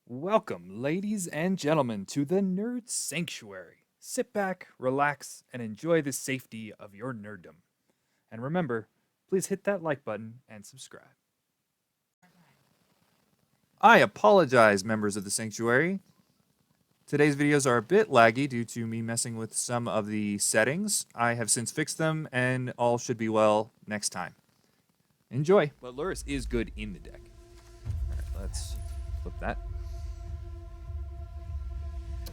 Welcome, ladies and gentlemen, to the Nerd Sanctuary. Sit back, relax, and enjoy the safety of your nerddom. And remember, please hit that like button and subscribe. I apologize, members of the Sanctuary. Today's videos are a bit laggy due to me messing with some of the settings. I have since fixed them, and all should be well next time. Enjoy. But Luris is good in the deck. Alright, let's flip that.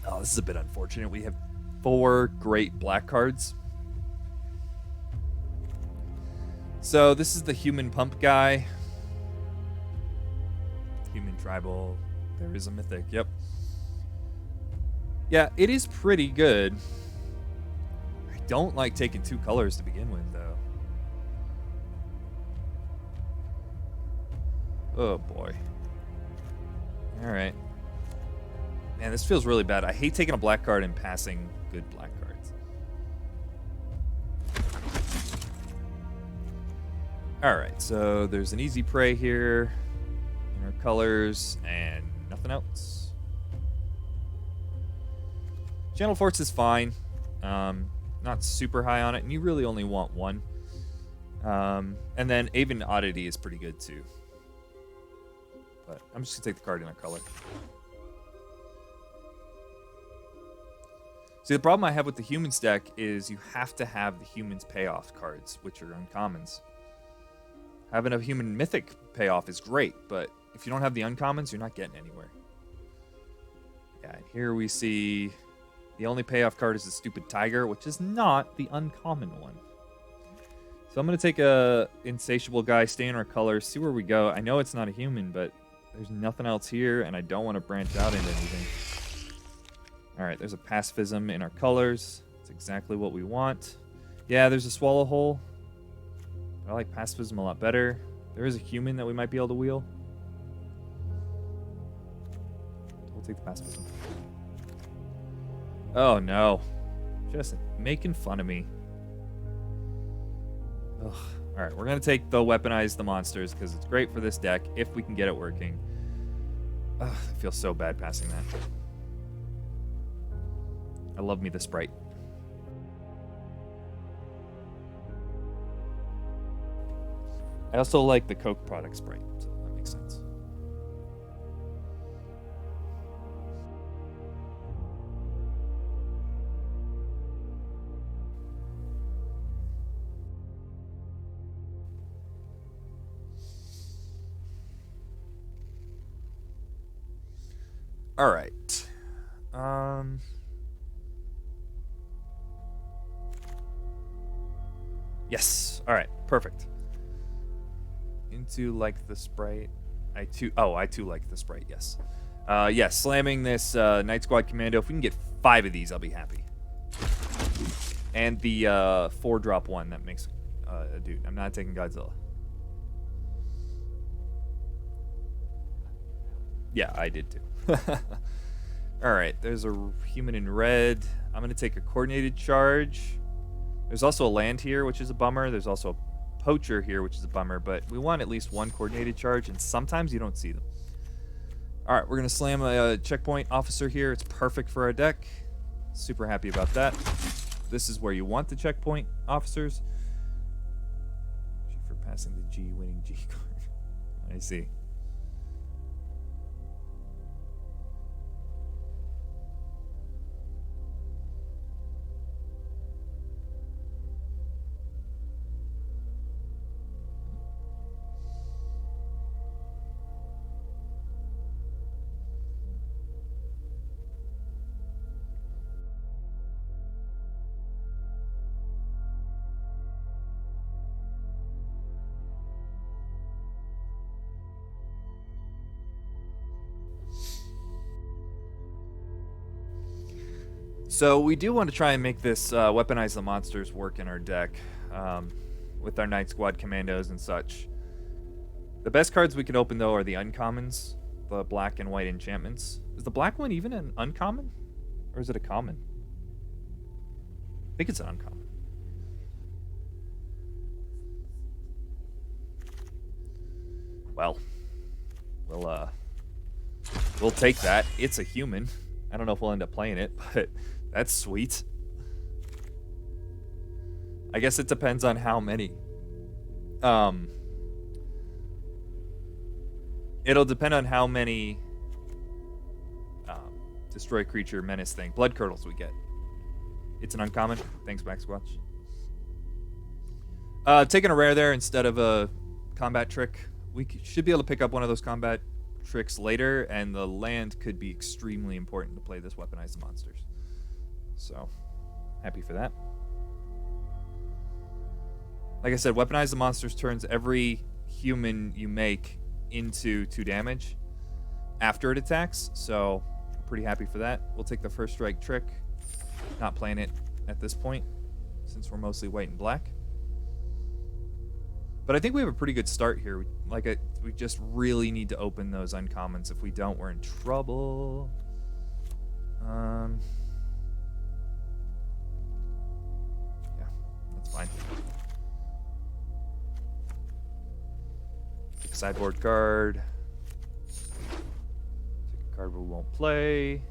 Oh, this is a bit unfortunate. We have 4 great black cards. So this is the human pump guy. Human tribal. There is a mythic. Yep. Yeah, it is pretty good. I don't like taking 2 colors to begin with, though. Oh, boy. All right. Man, this feels really bad. I hate taking a black card and passing good black cards. Alright, so there's an easy prey here. Inner colors, and nothing else. Channel Force is fine. Not super high on it, and you really only want 1. And then Aven Oddity is pretty good, too. But I'm just going to take the card in a color. See, the problem I have with the humans deck is you have to have the humans payoff cards, which are uncommons. Having a human mythic payoff is great, but if you don't have the uncommons, you're not getting anywhere. Yeah, and here we see the only payoff card is the stupid tiger, which is not the uncommon one. So I'm going to take a insatiable guy, stay in our colors, see where we go. I know it's not a human, but there's nothing else here, and I don't want to branch out into anything. Alright, there's a pacifism in our colors. That's exactly what we want. Yeah, there's a swallow hole. I like pacifism a lot better. There is a human that we might be able to wheel. We'll take the pacifism. Oh no. Just making fun of me. Ugh. Alright, we're going to take the weaponize the monsters because it's great for this deck if we can get it working. Ugh, I feel so bad passing that. I love me the Sprite. I also like the Coke product Sprite, so that makes sense. All right. Yes. All right. Perfect. Into like the Sprite. I too like the Sprite. Yes. Yes. Slamming this Night Squad Commando. If we can get 5 of these, I'll be happy. And the 4-drop one that makes a dude. I'm not taking Godzilla. Yeah, I did too. All right. There's a human in red. I'm gonna take a coordinated charge. There's also a land here, which is a bummer. There's also a poacher here, which is a bummer, but we want at least 1 coordinated charge, and sometimes you don't see them. All right, we're going to slam a checkpoint officer here. It's perfect for our deck. Super happy about that. This is where you want the checkpoint officers. G for passing the G, winning G card. I see. So we do want to try and make this weaponize the monsters work in our deck with our Night Squad Commandos and such. The best cards we can open, though, are the uncommons, the black and white enchantments. Is the black one even an uncommon? Or is it a common? I think it's an uncommon. Well, we'll We'll take that. It's a human. I don't know if we'll end up playing it, but that's sweet. I guess it depends on how many. It'll depend on how many destroy creature menace thing. Blood curdles we get. It's an uncommon. Thanks, Max Watch. Taking a rare there instead of a combat trick. We should be able to pick up one of those combat tricks later, and the land could be extremely important to play this Weaponize the Monsters. So, happy for that. Like I said, Weaponize the Monsters turns every human you make into 2 damage after it attacks, so pretty happy for that. We'll take the first strike trick. Not playing it at this point, since we're mostly white and black. But I think we have a pretty good start here. We just really need to open those uncommons. If we don't, we're in trouble. Yeah, that's fine. Take a sideboard card. Take a card we won't play.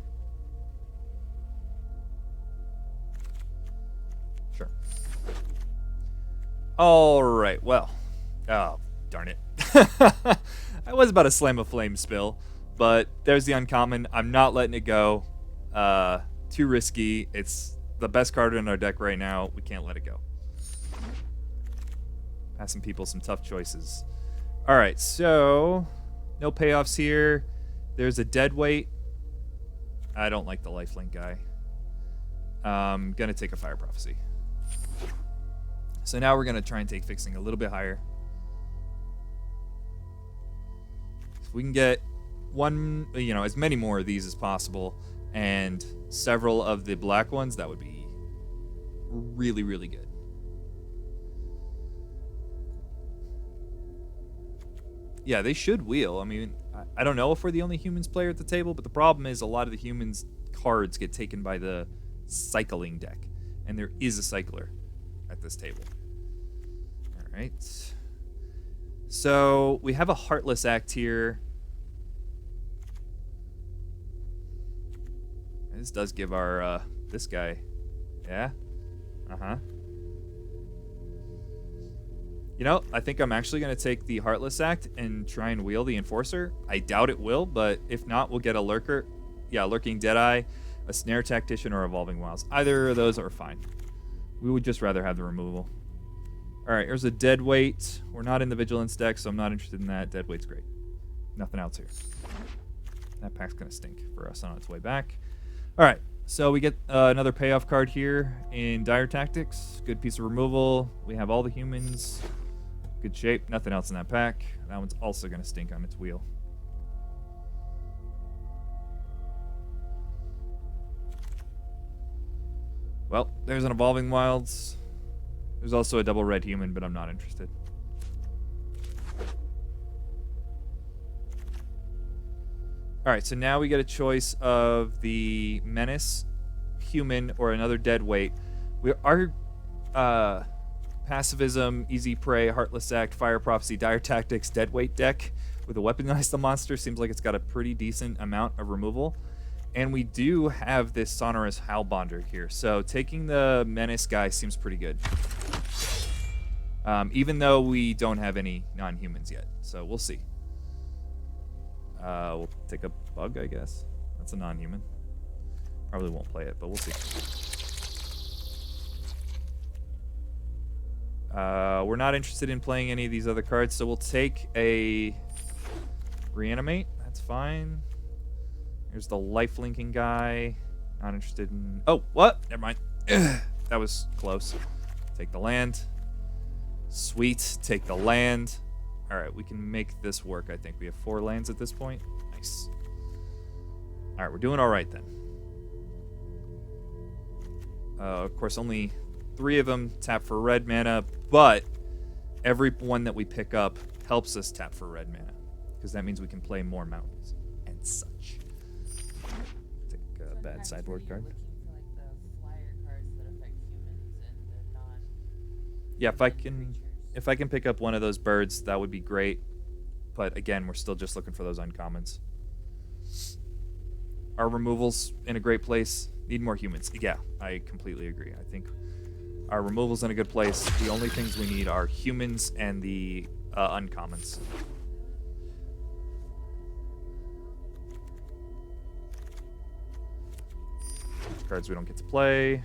Sure. All right, well. Oh, darn it. I was about to slam a flame spill, but there's the uncommon. I'm not letting it go. Too risky. It's the best card in our deck right now. We can't let it go. Passing people some tough choices. All right, so no payoffs here. There's a deadweight. I don't like the lifelink guy. I'm going to take a Fire Prophecy. So now we're going to try and take fixing a little bit higher. If we can get as many more of these as possible and several of the black ones, that would be really, really good. Yeah, they should wheel. I mean, I don't know if we're the only humans player at the table, but the problem is a lot of the humans' cards get taken by the cycling deck, and there is a cycler at this table. All right. So we have a Heartless Act here. This does give our this guy, yeah, You know, I think I'm actually going to take the Heartless Act and try and wheel the Enforcer. I doubt it will, but if not, we'll get a Lurker. Yeah, Lurking Deadeye, a Snare Tactician, or Evolving Wilds. Either of those are fine. We would just rather have the removal. All right, here's a Deadweight. We're not in the Vigilance deck, so I'm not interested in that. Deadweight's great. Nothing else here. That pack's going to stink for us on its way back. All right, so we get another payoff card here in Dire Tactics. Good piece of removal. We have all the humans. Good shape. Nothing else in that pack. That one's also going to stink on its wheel. Well, there's an Evolving Wilds. There's also a double red human, but I'm not interested. All right, so now we get a choice of the Menace, Human, or another Deadweight. Our Pacifism, Easy Prey, Heartless Act, Fire Prophecy, Dire Tactics, Deadweight deck with a Weaponize the Monster seems like it's got a pretty decent amount of removal. And we do have this Sonorous Howlbonder here, so taking the Menace guy seems pretty good. Even though we don't have any non-humans yet, so we'll see. We'll take a Bug, I guess. That's a non-human. Probably won't play it, but we'll see. We're not interested in playing any of these other cards, so we'll take a Reanimate. That's fine. Here's the life-linking guy. Not interested in... Oh, what? Never mind. That was close. Take the land. Sweet. Take the land. All right, we can make this work, I think. We have 4 lands at this point. Nice. All right, we're doing all right then. Of course, only 3 of them tap for red mana, but every one that we pick up helps us tap for red mana, because that means we can play more mountains and such. Take a bad sideboard card. Yeah, if I can pick up one of those birds, that would be great. But again, we're still just looking for those uncommons. Our removal's in a great place. Need more humans. Yeah, I completely agree. I think our removal's in a good place. The only things we need are humans and the uncommons. Cards we don't get to play.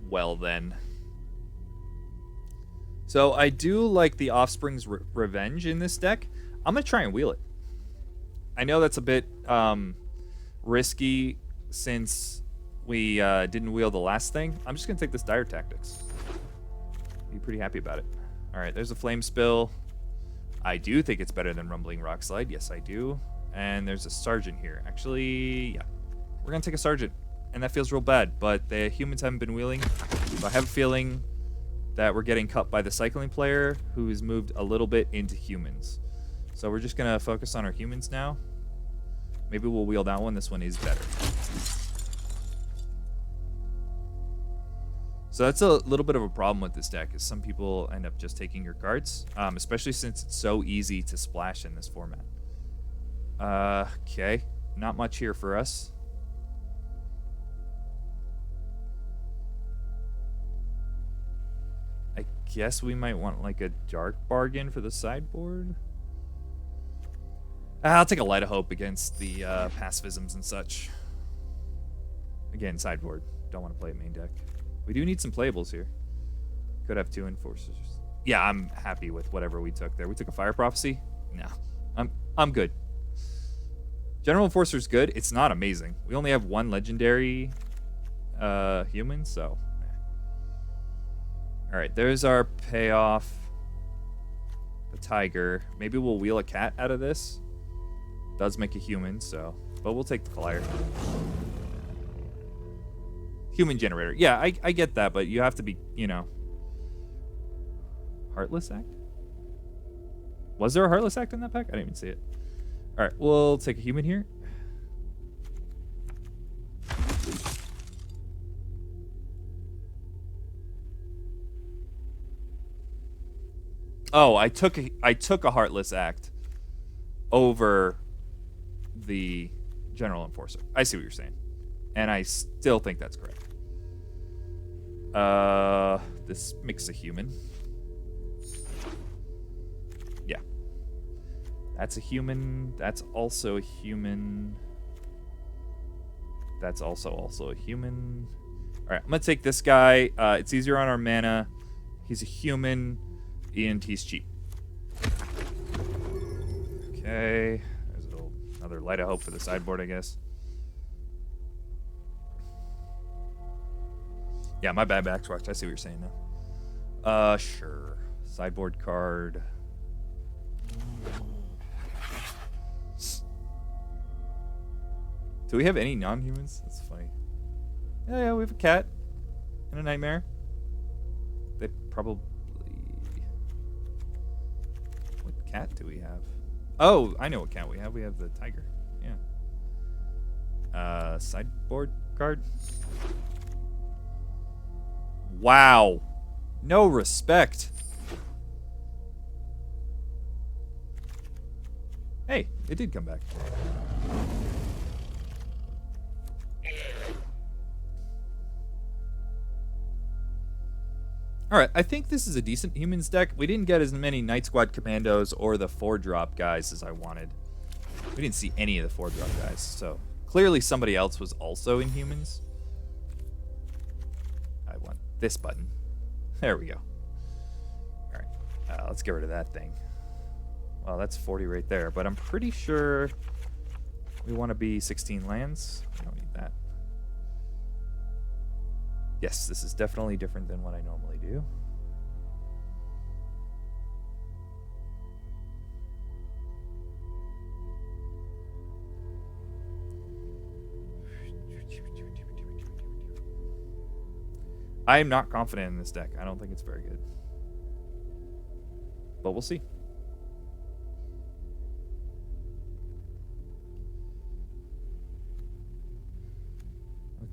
Well then. So I do like the Offspring's Revenge in this deck. I'm going to try and wheel it. I know that's a bit risky since we didn't wheel the last thing. I'm just going to take this Dire Tactics. Be pretty happy about it. All right, there's a Flame Spill. I do think it's better than Rumbling Rock Slide. Yes, I do. And there's a Sergeant here. Actually, yeah. We're going to take a Sergeant. And that feels real bad, but the humans haven't been wheeling. So I have a feeling that we're getting cut by the cycling player who's moved a little bit into humans. So we're just going to focus on our humans now. Maybe we'll wheel that one. This one is better. So that's a little bit of a problem with this deck, is some people end up just taking your cards, especially since it's so easy to splash in this format. Okay, not much here for us. I guess we might want like a Dark Bargain for the sideboard. I'll take a Light of Hope against the pacifisms and such. Again, sideboard. Don't want to play a main deck. We do need some playables here. Could have 2 Enforcers. Yeah, I'm happy with whatever we took there. We took a Fire Prophecy? No. I'm good. General Enforcer's good. It's not amazing. We only have 1 legendary human, so... Alright, there's our payoff. The Tiger. Maybe we'll wheel a cat out of this. Does make a human, so... But we'll take the Collier. Human generator. Yeah, I get that, but you have to be, you know... Heartless Act? Was there a Heartless Act in that pack? I didn't even see it. Alright, we'll take a human here. Oh, I took a Heartless Act over the General Enforcer. I see what you're saying. And I still think that's correct. This makes a human. Yeah. That's a human. That's also a human. That's also a human. All right, I'm going to take this guy. It's easier on our mana. He's a human. And he's cheap. Okay. There's another Light of Hope for the sideboard, I guess. Yeah, my bad, Backswatch. I see what you're saying now. Sure. Sideboard card. Do we have any non-humans? That's funny. Yeah, we have a cat. And a nightmare. They probably... What cat do we have? Oh, I know what cat we have. We have the tiger. Yeah. Sideboard card. Wow. No respect. Hey, it did come back. Alright, I think this is a decent humans deck. We didn't get as many Night Squad Commandos or the 4-drop guys as I wanted. We didn't see any of the 4-drop guys, so clearly somebody else was also in humans. I want this button. There we go. Alright, let's get rid of that thing. Well, that's 40 right there, but I'm pretty sure we want to be 16 lands. We don't need that. Yes, this is definitely different than what I normally do. I am not confident in this deck. I don't think it's very good. But we'll see.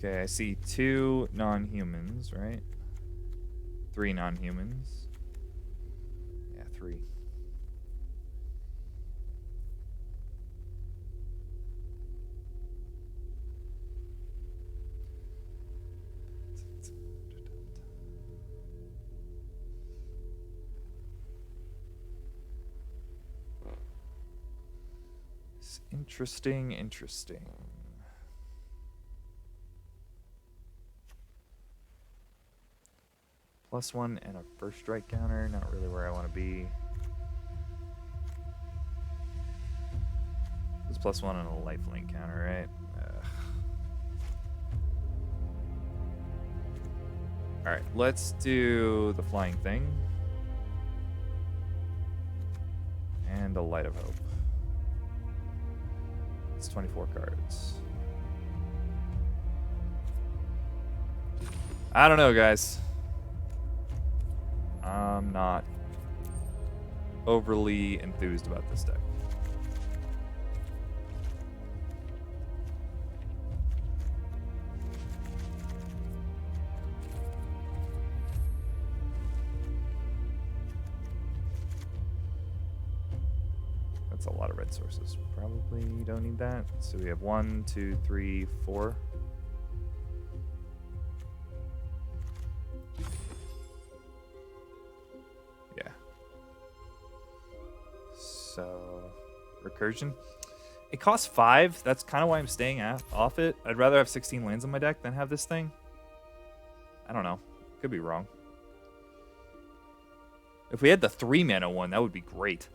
Okay, I see 2 non-humans, right? 3 non-humans. Yeah, 3. Interesting, interesting. +1 and a first strike counter. Not really where I want to be. It's +1 and a lifelink counter, right? Alright, let's do the flying thing. And a light of hope. It's 24 cards. I don't know, guys. I'm not overly enthused about this deck. That's a lot of red sources. Probably don't need that. So we have 1, 2, 3, 4. Yeah. So, recursion. It costs 5. That's kind of why I'm staying off it. I'd rather have 16 lands in my deck than have this thing. I don't know. Could be wrong. If we had the 3 mana one, that would be great.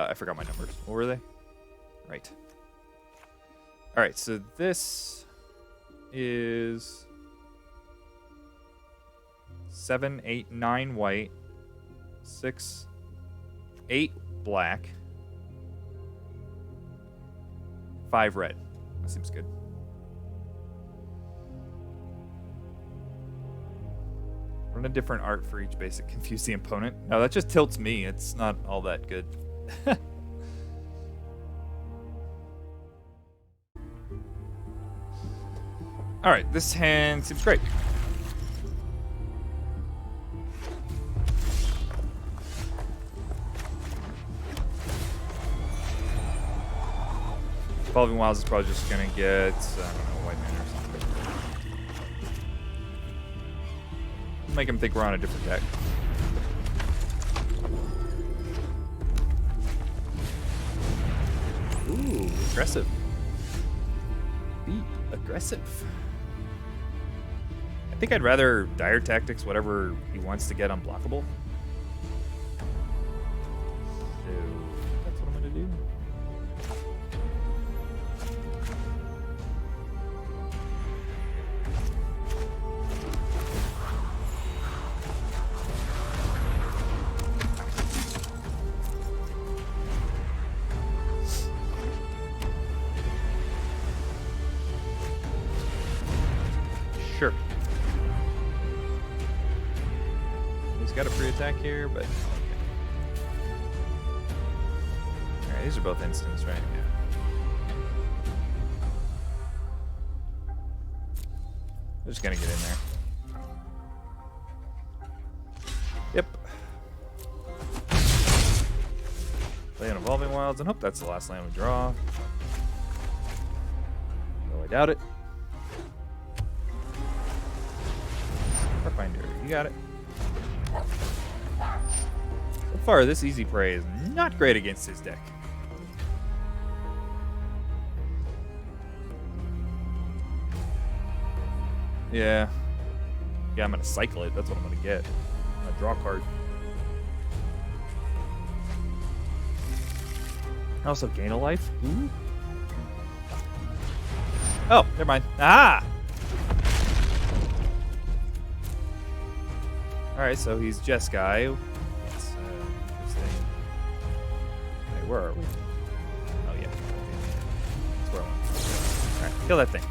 I forgot my numbers. What were they? Right. All right, so this is 7, 8, 9 white, 6, 8 black, 5 red. That seems good. Run a different art for each basic. Confuse the opponent. No, that just tilts me. It's not all that good. Alright, this hand seems great. Evolving Wilds is probably just gonna get, I don't know, white mana or something. Make him think we're on a different deck. Ooh, aggressive. Be aggressive. I think I'd rather Dire Tactics whatever he wants to get unblockable. So that's what I'm gonna do. Sure. He's got a free attack here, but okay. Alright, these are both instants, right? Yeah. They're just gonna get in there. Yep. Play an Evolving Wilds and hope that's the last land we draw. Though I doubt it. Finder, you got it. So far, this easy prey is not great against his deck. Yeah. Yeah, I'm gonna cycle it. That's what I'm gonna get. I'm gonna draw a card. I also gain a life. Ooh. Oh, never mind. Ah! Alright, so he's Jeskai. That's interesting. Wait, where are we? Oh, yeah. That's where I want. Alright, kill that thing.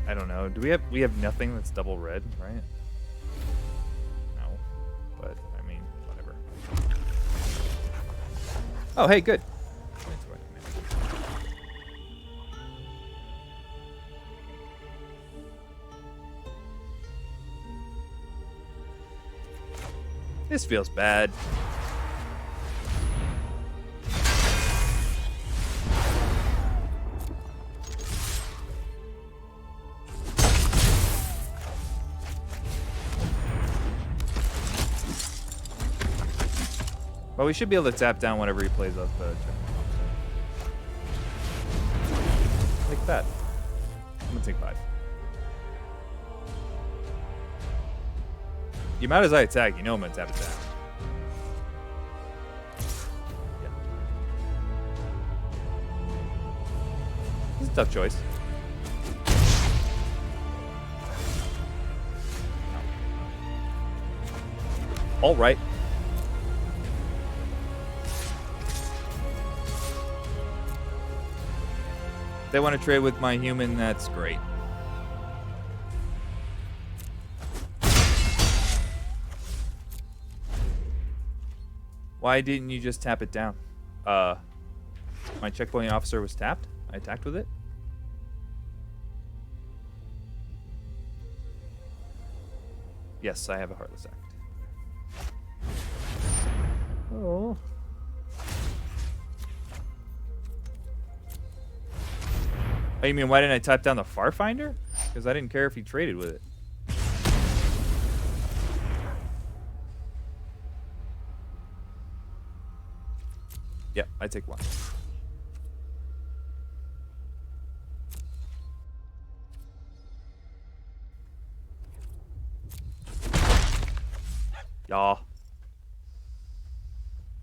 I don't know. Do we have nothing that's double red, right? No. But, I mean, whatever. Oh, hey, good. This feels bad. But we should be able to tap down whenever he plays up like that. I'm gonna take 5. The amount as I attack, you know I'm gonna tap it down. Yeah. This is a tough choice. All right. If they want to trade with my human, that's great. Why didn't you just tap it down? My checkpoint officer was tapped. I attacked with it. Yes, I have a Heartless Act. Oh. Oh, you mean why didn't I type down the Farfinder? Because I didn't care if he traded with it. Yeah, I take 1. Yaw.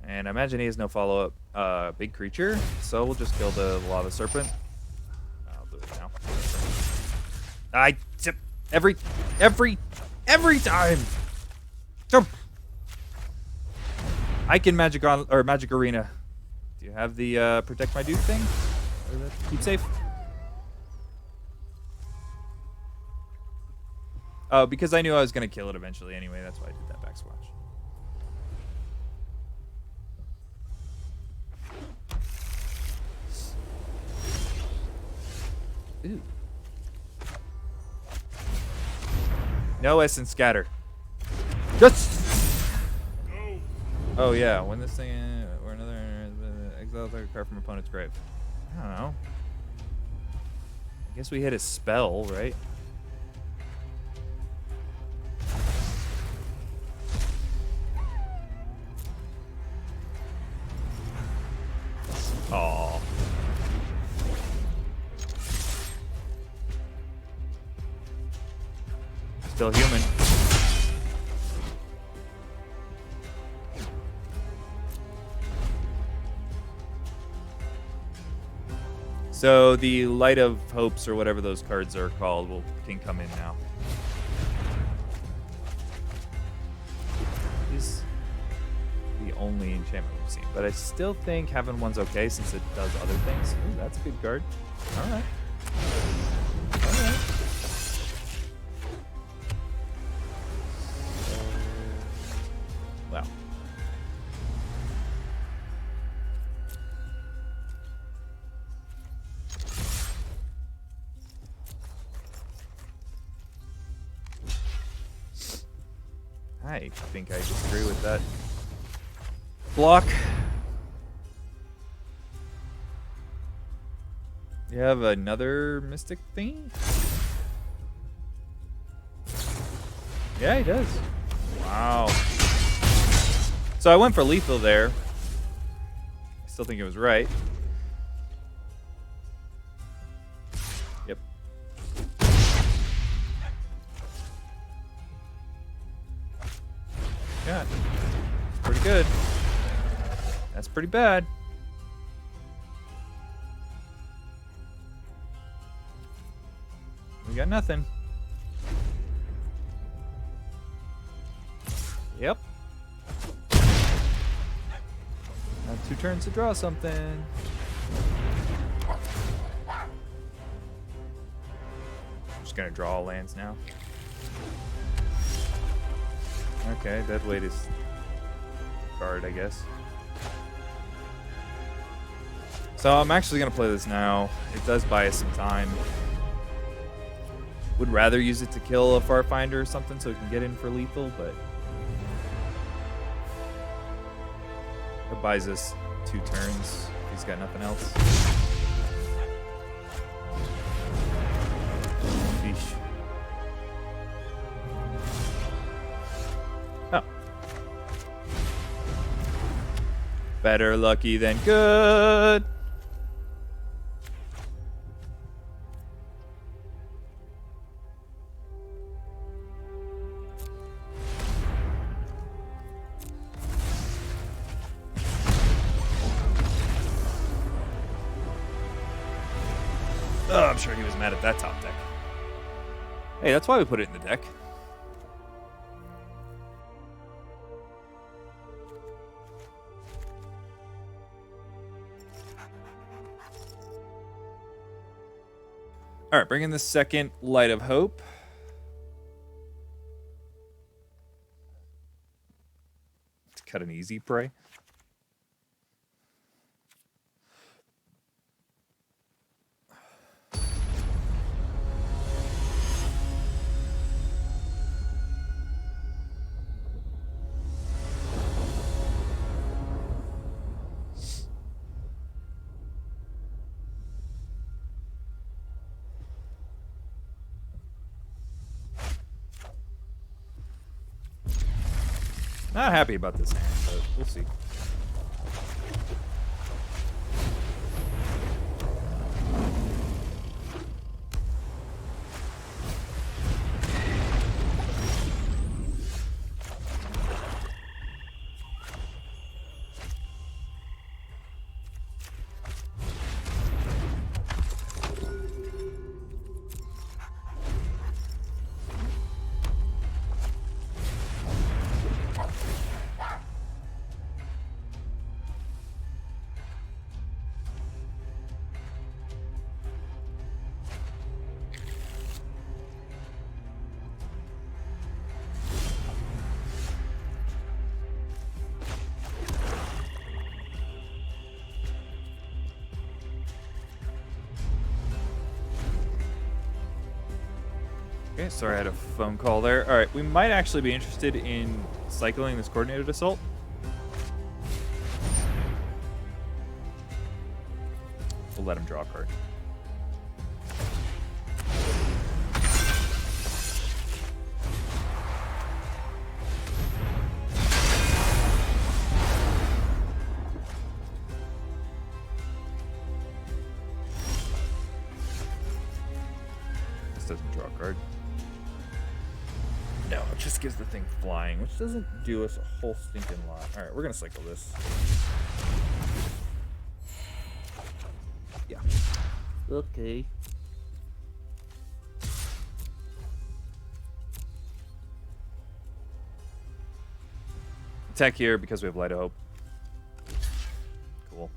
And I imagine he has no follow-up big creature, so we'll just kill the Lava Serpent. I'll do it now. I tip every time. Jump. I can Magic Arena. Do you have the protect my dude thing? Or the keep safe? Oh, because I knew I was gonna kill it eventually anyway. That's why I did that backsplash. Ooh. No Essence Scatter. Just. Oh yeah, when this thing or another exile target card from opponent's grave. I don't know. I guess we hit a spell, right? Oh. Still human. So the Light of Hopes or whatever those cards are called can come in now. He's the only enchantment we've seen, but I still think having one's okay since it does other things. Ooh, that's a good card. All right. All right. Wow. I think I disagree with that. Block. You have another Mystic thing? Yeah, he does. Wow. So I went for lethal there. I still think it was right. Yep. Yeah. Pretty good. That's pretty bad. We got nothing. Yep. Now 2 turns to draw something. I'm just gonna draw lands now. Okay, Deadweight is card, I guess. So I'm actually gonna play this now. It does buy us some time. Would rather use it to kill a Farfinder or something so we can get in for lethal, but it buys us 2 turns if he's got nothing else. Sheesh. Oh. Better lucky than good. Oh, I'm sure he was mad at that top deck. Hey, that's why we put it in the deck. All right, bring in the second Light of Hope. To cut an easy prey. Not happy about this hand, but we'll see. Okay, sorry I had a phone call there. All right, we might actually be interested in cycling this coordinated assault. We'll let him draw a card. This doesn't draw a card. No, it just gives the thing flying, which doesn't do us a whole stinking lot. All right, we're gonna cycle this. Yeah. Okay. Attack here because we have Light of Hope. Cool.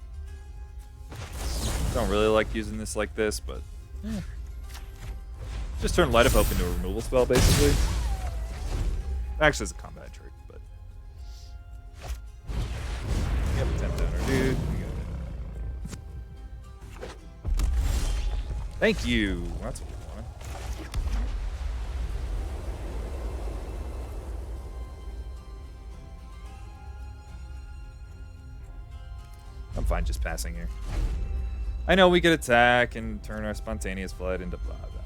Don't really like using this like this, but just turn Light of Hope into a removal spell, basically. Actually, it's a combat trick, but yep, 10 downer, dude. Thank you. That's what we wanted. I'm fine just passing here. I know we could attack and turn our spontaneous flood into blah blah blah.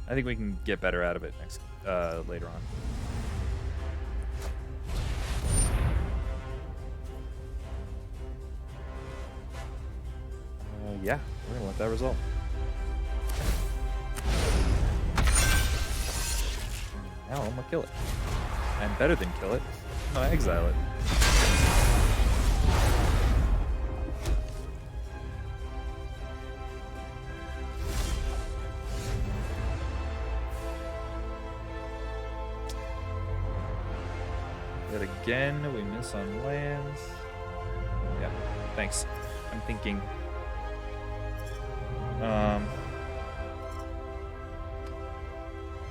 I think we can get better out of it next later on. Yeah, we're gonna let that result. Now I'm gonna kill it. And better than kill it, I'm gonna exile it. Yet again, we miss on lands. Yeah, thanks. I'm thinking. I'm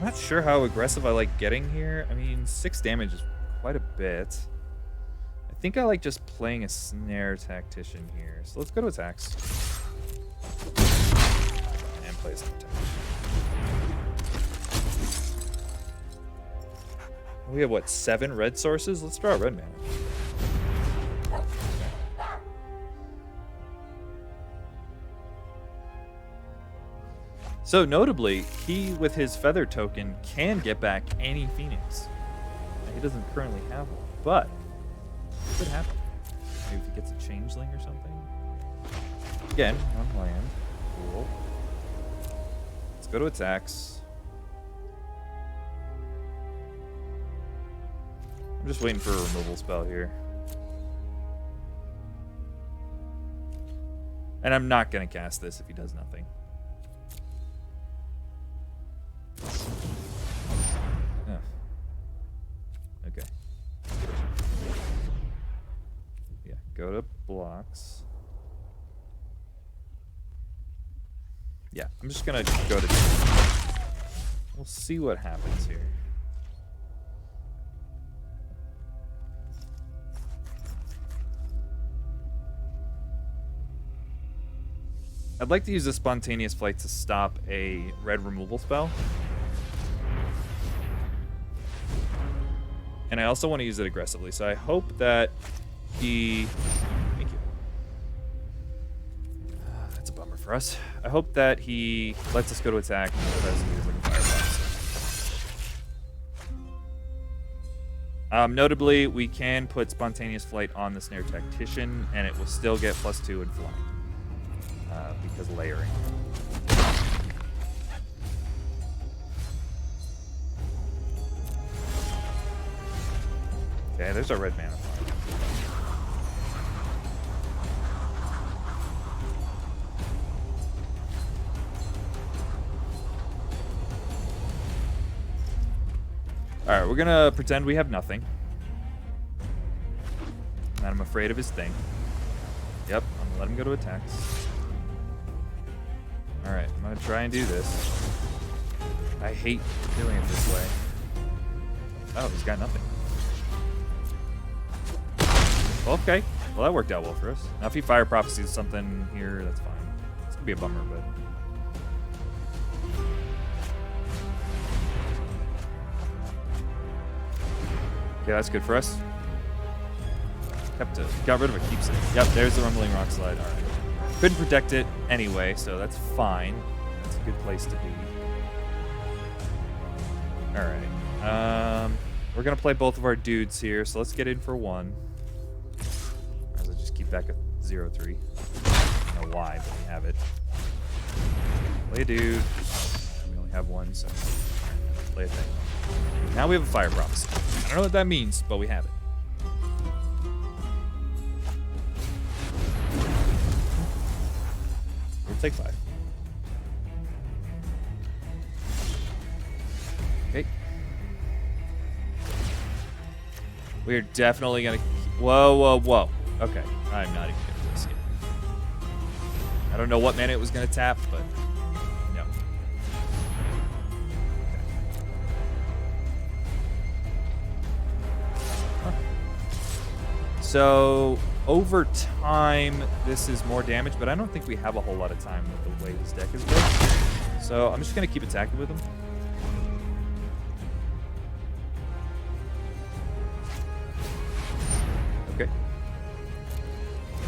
not sure how aggressive I like getting here. I mean, 6 damage is quite a bit. I think I like just playing a snare tactician here. So let's go to attacks. And play a snare tactician. We have, what, 7 red sources? Let's draw a red mana. So notably, he, with his feather token, can get back any Phoenix. He doesn't currently have one, but it could happen. Maybe if he gets a changeling or something. Again, on land. Cool. Let's go to attacks. I'm just waiting for a removal spell here. And I'm not going to cast this if he does nothing. Oh. Okay. Yeah, go to blocks. Yeah, I'm just going to go to... We'll see what happens here. I'd like to use a spontaneous flight to stop a red removal spell. And I also want to use it aggressively, so I hope that he... Thank you. That's a bummer for us. I hope that he lets us go to attack and tries to use like a firebox. Notably, we can put spontaneous flight on the Snare Tactician, and it will still get +2 in flying. Because layering. Okay, there's our red mana fire. Alright, we're gonna pretend we have nothing. And I'm afraid of his thing. Yep, I'm gonna let him go to attacks. Alright, I'm gonna try and do this. I hate doing it this way. Oh, he's got nothing. Okay, well that worked out well for us. Now if he fire prophecies something here, that's fine. It's gonna be a bummer, but... Okay, that's good for us. Got rid of a keepsake. Yep, there's the Rumbling Rock Slide. Alright. Couldn't protect it anyway, so that's fine. That's a good place to be. Alright. We're going to play both of our dudes here, so let's get in for one. As I just keep back at 0-3. I don't know why, but we have it. Play a dude. We only have one, so play a thing. Now we have a Fire Prophecy. I don't know what that means, but we have it. We'll take 5. Okay. We're definitely gonna... Whoa, whoa, whoa. Okay. I'm not even gonna risk it. I don't know what mana it was gonna tap, but... No. Okay. Huh. So... Over time, this is more damage, but I don't think we have a whole lot of time with the way this deck is built. So I'm just going to keep attacking with him. Okay.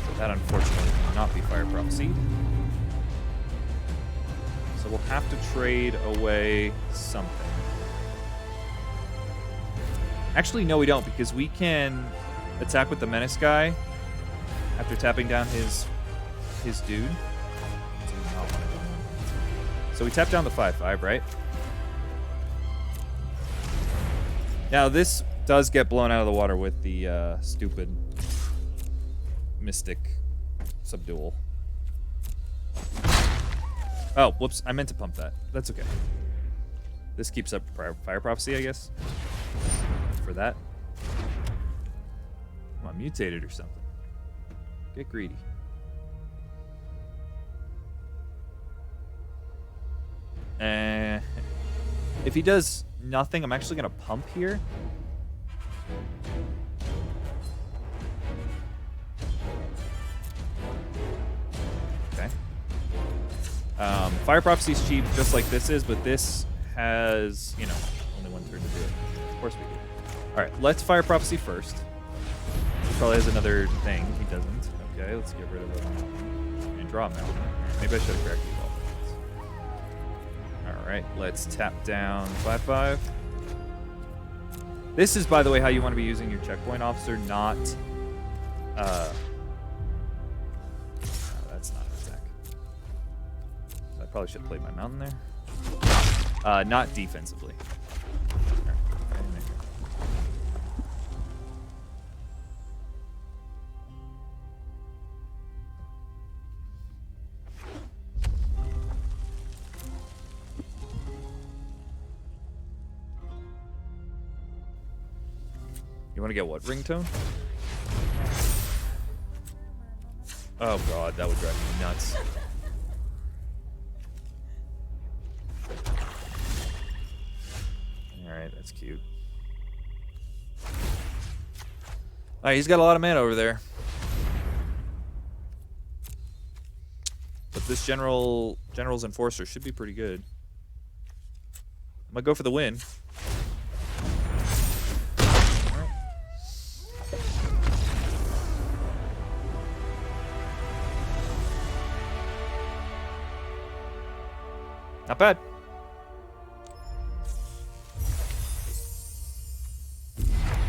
So that unfortunately cannot be Fire Prophecy. So we'll have to trade away something. Actually, no, we don't, because we can attack with the Menace guy after tapping down his dude. So we tap down the 5/5, right? Now this does get blown out of the water with the stupid Mystic Subdual. Oh, whoops, I meant to pump that. That's okay. This keeps up Fire Prophecy, I guess. For that. Come on, mutate it or something. Get greedy. If he does nothing, I'm actually going to pump here. Okay. Fire Prophecy is cheap, just like this is, but this has, you know, only one turn to do it. Of course we do. All right, let's Fire Prophecy first. He probably has another thing. He doesn't. Okay, let's get rid of him. And draw him now. Maybe I should have corrected all that. Alright, let's tap down 5/5. This is, by the way, how you want to be using your checkpoint officer, not That's not an attack. So I probably should have played my mountain there. Not defensively. Right in there. You want to get what ringtone? Oh god, that would drive me nuts. Alright, that's cute. Alright, he's got a lot of mana over there. But this General's Enforcer should be pretty good. I'm gonna go for the win. Not bad.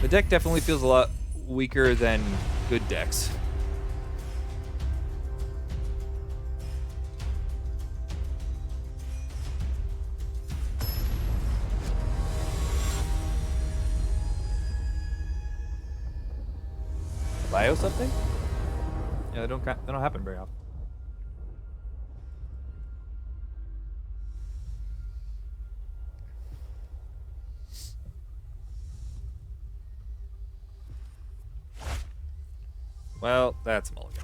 The deck definitely feels a lot weaker than good decks. Bios update? Yeah, they don't happen very often. Well, that's mulligan.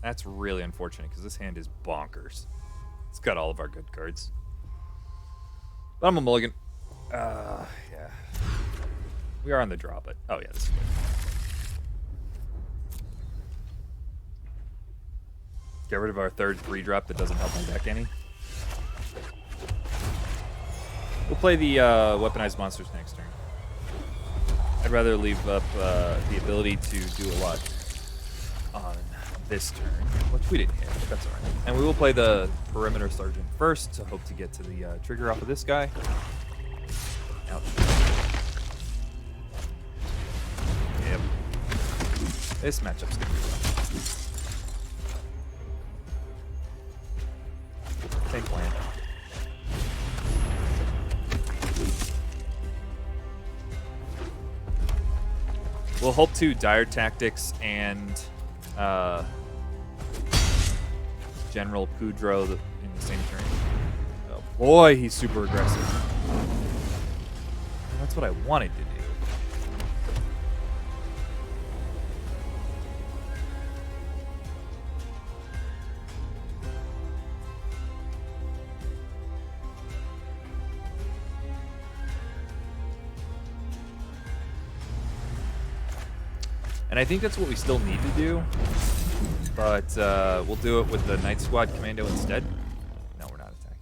That's really unfortunate because this hand is bonkers. It's got all of our good cards. But I'm a mulligan. Yeah. We are on the draw, but oh yeah, this is good. Get rid of our third 3-drop that doesn't help my deck any. We'll play the weaponized monsters next turn. I'd rather leave up the ability to do a lot on this turn, which we didn't hit, but that's alright. And we will play the Perimeter Sergeant first to hope to get to the trigger off of this guy. Ouch. Yep. This matchup's gonna be rough. Same plan. We'll hope to Dire Tactics and General Kudro in the same turn. Oh boy, he's super aggressive. That's what I wanted to do. And I think that's what we still need to do, but we'll do it with the Night Squad Commando instead. No, we're not attacking.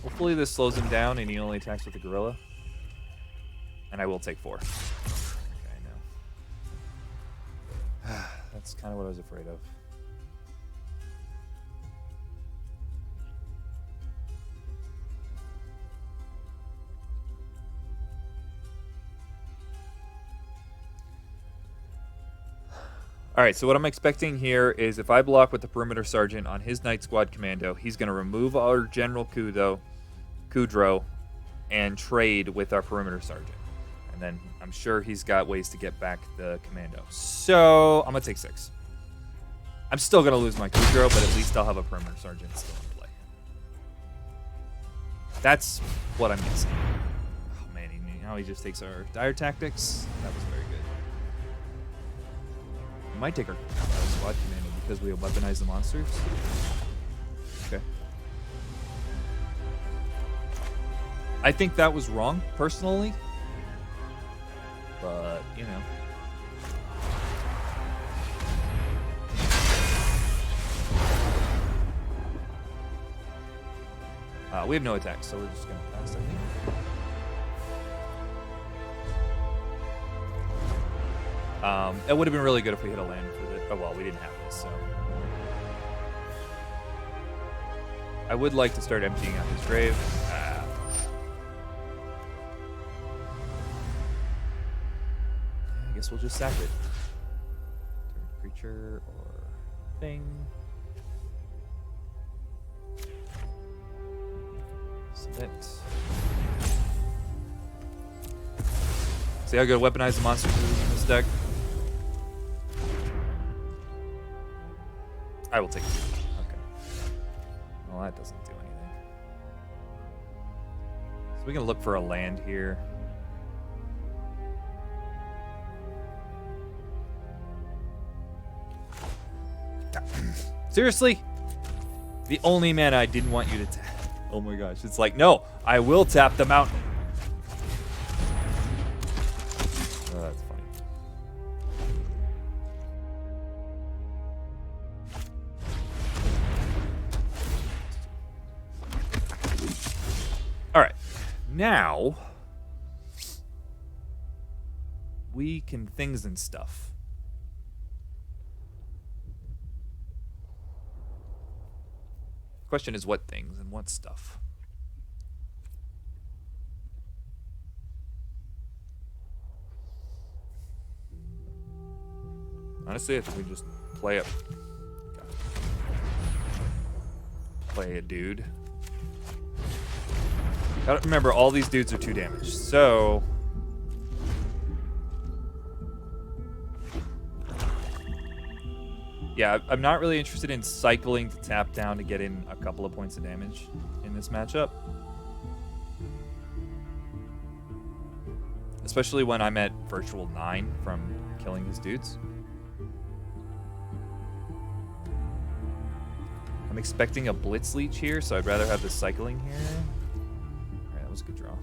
Hopefully this slows him down and he only attacks with the gorilla. And I will take 4. Okay, I know. That's kind of what I was afraid of. All right, so what I'm expecting here is if I block with the Perimeter Sergeant on his Night Squad Commando, he's going to remove our General Kudro, and trade with our Perimeter Sergeant. And then I'm sure he's got ways to get back the Commando. So I'm going to take 6. I'm still going to lose my Kudro, but at least I'll have a Perimeter Sergeant still in play. That's what I'm guessing. Oh, man, now he just takes our Dire Tactics. That was very good. Might take our squad commander because we weaponize the monsters. Okay. I think that was wrong, personally. But, you know. We have no attacks, so we're just going to pass, I think. It would have been really good if we hit a land for the... Oh, well, we didn't have this, so... I would like to start emptying out his grave. I guess we'll just sack it. Creature or... anything. Submit. See how good weaponize the monsters is in this deck? I will take it. Okay. Well, that doesn't do anything. So we can look for a land here. Seriously? The only mana I didn't want you to tap. Oh my gosh. It's like, no, I will tap the mountain. Oh, that's funny. All right. Now, we can things and stuff. Question is what things and what stuff. Honestly, I think we just play a dude. Gotta remember, all these dudes are 2 damage, so yeah, I'm not really interested in cycling to tap down to get in a couple of points of damage in this matchup. Especially when I'm at virtual 9 from killing his dudes. I'm expecting a Blitz Leech here, so I'd rather have the cycling here. Alright, that was a good draw.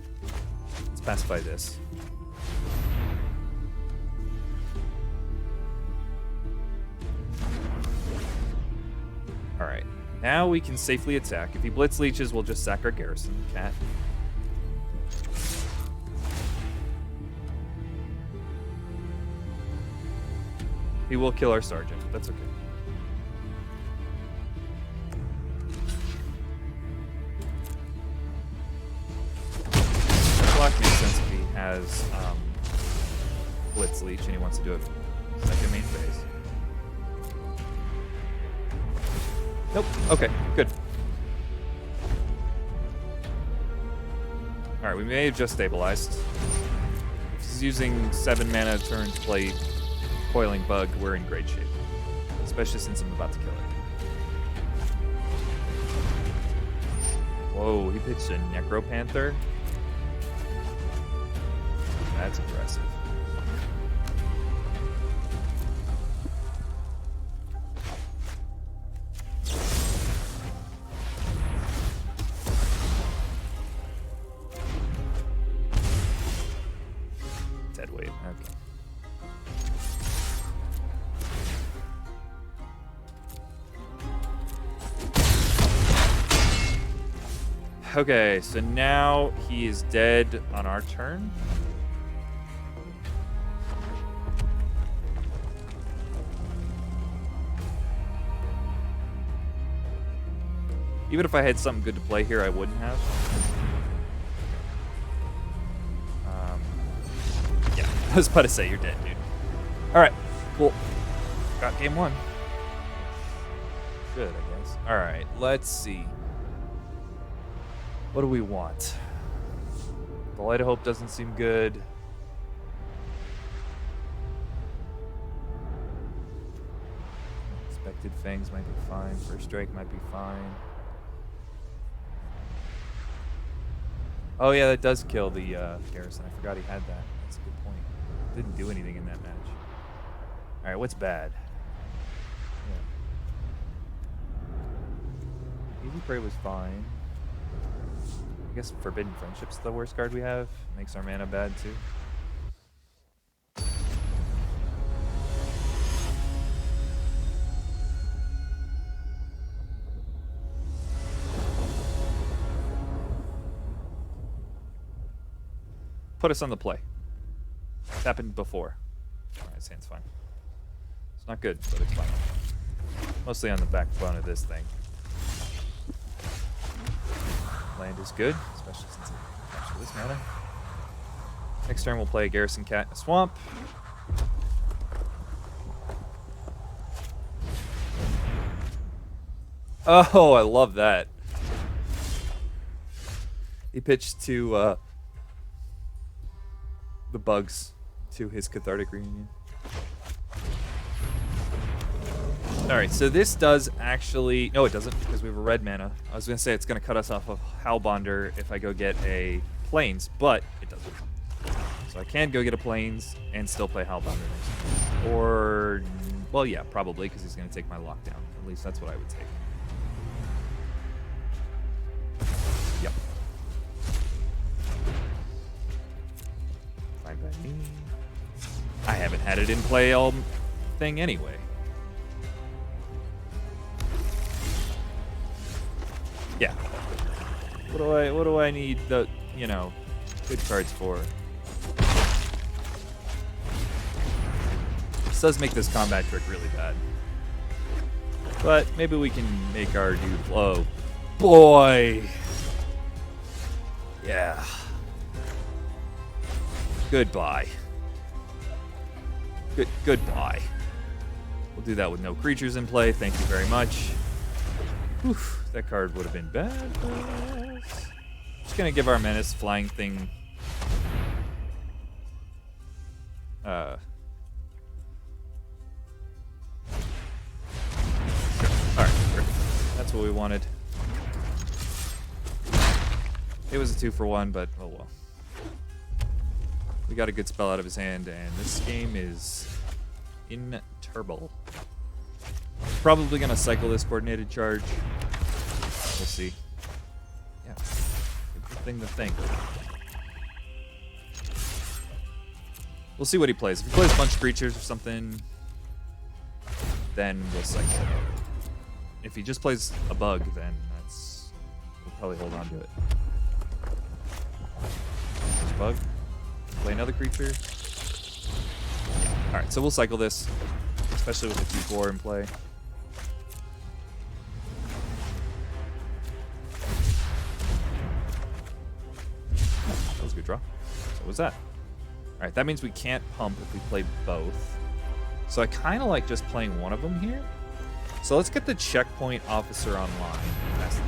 Let's pacify this. Alright, now we can safely attack. If he Blitz Leeches, we'll just sack our Garrison Cat. He will kill our Sergeant, but that's okay. Block makes sense if he has Blitz Leech and he wants to do it second main phase. Nope. Okay, good. Alright, we may have just stabilized. If he's using 7 mana a turn to play Coiling Bug, we're in great shape. Especially since I'm about to kill it. Whoa, he pitched a Necropanther? That's impressive. Dead weight, okay. Okay, so now he is dead on our turn. Even if I had something good to play here, I wouldn't have. Yeah, I was about to say you're dead, dude. All right, cool. Got game 1. Good, I guess. All right, let's see. What do we want? The Light of Hope doesn't seem good. Expected Fangs might be fine. First Strike might be fine. Oh yeah, that does kill the Garrison. I forgot he had that. That's a good point. Didn't do anything in that match. All right, what's bad? Yeah. Easy Prey was fine. I guess Forbidden Friendship's the worst card we have. Makes our mana bad too. Put us on the play. It's happened before. Alright, this hand's fine. It's not good, but it's fine. Mostly on the backbone of this thing. Land is good, especially since it captures this mana. Next turn we'll play a Garrison Cat in a swamp. Oh, I love that. He pitched to the bugs to his cathartic reunion. Alright, so this does actually... No, it doesn't, because we have a red mana. I was going to say it's going to cut us off of Howlbonder if I go get a Plains, but it doesn't. So I can go get a Plains and still play Howlbonder next turn. Or... Well, yeah, probably, because he's going to take my lockdown. At least that's what I would take. Yep. Fine by me. I haven't had it in play all thing anyway. Yeah. What do I need the, you know, good cards for? This does make this combat trick really bad. But maybe we can make our dude flow. Boy! Yeah. Goodbye. Goodbye. We'll do that with no creatures in play. Thank you very much. Whew, that card would have been bad for us. Just gonna give our menace flying thing. Alright, perfect. That's what we wanted. It was a 2-for-1, but oh well. We got a good spell out of his hand, and this game is in turbo. Probably gonna cycle this coordinated charge. We'll see. Yeah, good thing to think. We'll see what he plays. If he plays a bunch of creatures or something, then we'll cycle. If he just plays a bug, then we'll probably hold on to it. Bug. Play another creature. Alright, so we'll cycle this, especially with the 2-4 in play. That was a good draw. So was that. Alright, that means we can't pump if we play both. So I kind of like just playing one of them here. So let's get the checkpoint officer online. That's the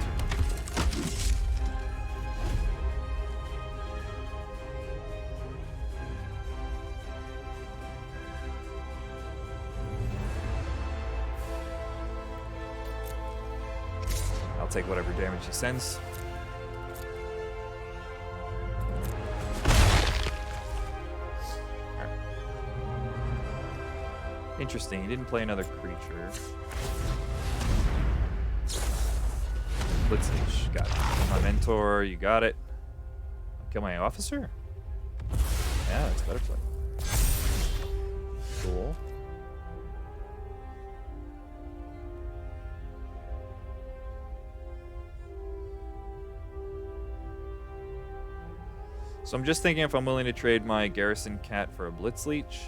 take whatever damage he sends. Right. Interesting, he didn't play another creature. Blitzage, got it. Kill my mentor, you got it. Kill my officer? Yeah, that's better play. Cool. So I'm just thinking if I'm willing to trade my Garrison Cat for a Blitz Leech.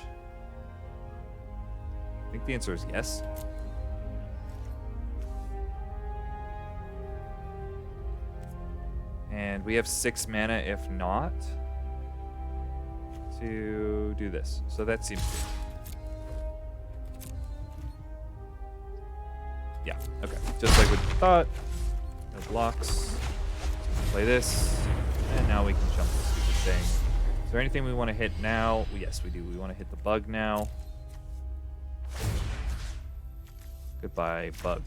I think the answer is yes. And we have 6 mana if not to do this. So that seems good. Yeah, okay. Just like we thought. No blocks. Play this. And now we can jump this stupid thing. Is there anything we want to hit now? Yes, we do. We want to hit the bug now. Goodbye, bug.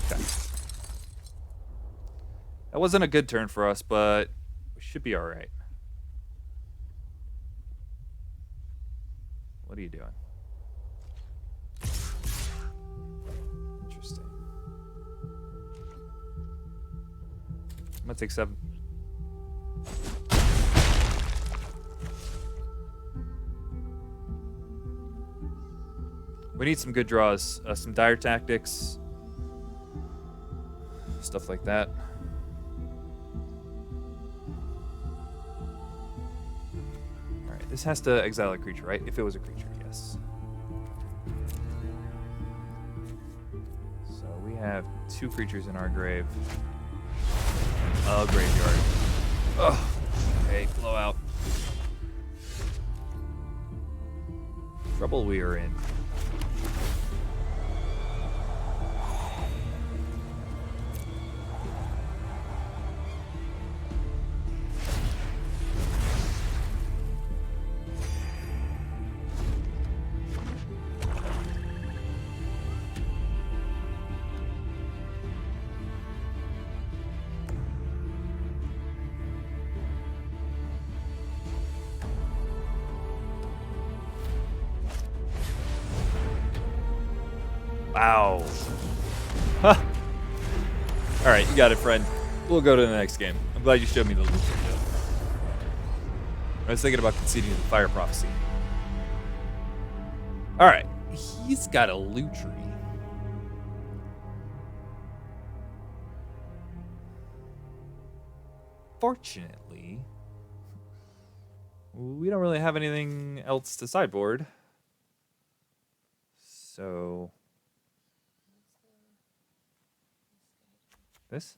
Okay. That wasn't a good turn for us, but we should be all right. What are you doing? Interesting. I'm gonna take 7. We need some good draws, some dire tactics, stuff like that. Alright, this has to exile a creature, right? If it was a creature, yes. So we have 2 creatures in our grave. Graveyard. Ugh. Okay, blowout. trouble we are in. Wow. Huh. All right, you got it, friend. We'll go to the next game. I'm glad you showed me the loot. I was thinking about conceding to the fire prophecy. All right, he's got a loot tree. Fortunately, we don't really have anything else to sideboard. So, this?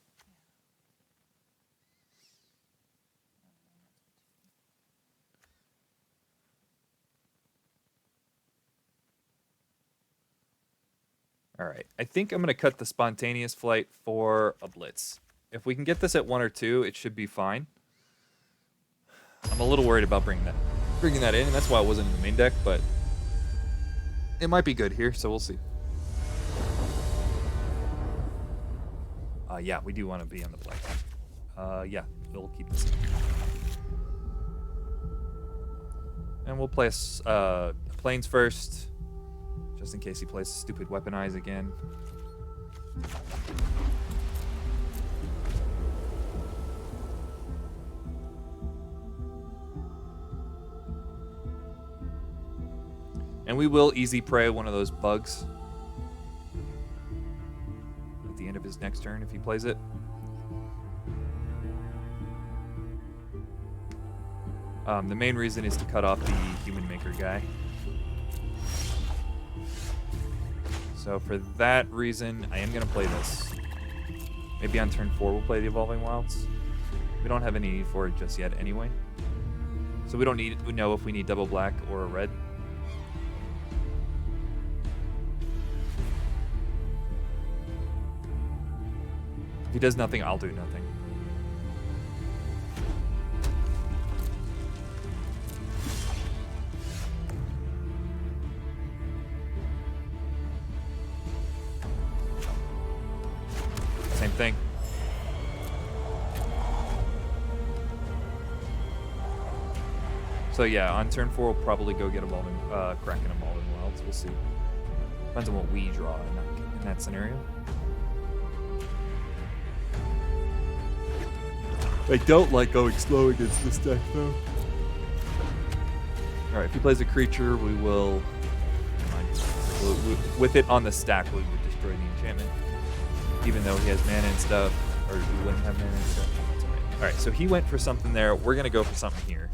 All right, I think I'm going to cut the spontaneous flight for a blitz. If we can get this at 1 or 2, it should be fine. I'm a little worried about bringing that in, and that's why it wasn't in the main deck, but it might be good here, so we'll see. Yeah, we do want to be on the black. Yeah, we'll keep this in. And we'll play planes first, just in case he plays stupid weaponize again. And we will easy prey one of those bugs at the end of his next turn if he plays it. The main reason is to cut off the human maker guy. So for that reason, I am going to play this. Maybe on turn 4 we'll play the Evolving Wilds. We don't have any need for it just yet anyway. So we don't know if we need double black or a red. If he does nothing, I'll do nothing. Same thing. So yeah, on turn 4 we'll probably go get Evolving Kraken and Evolving Wilds. We'll see. Depends on what we draw in that scenario. I don't like going slow against this deck, though. Alright, if he plays a creature, we will... with it on the stack, we would destroy the enchantment. Even though he has mana and stuff. Or we wouldn't have mana and stuff. That's alright. Alright, so he went for something there. We're going to go for something here.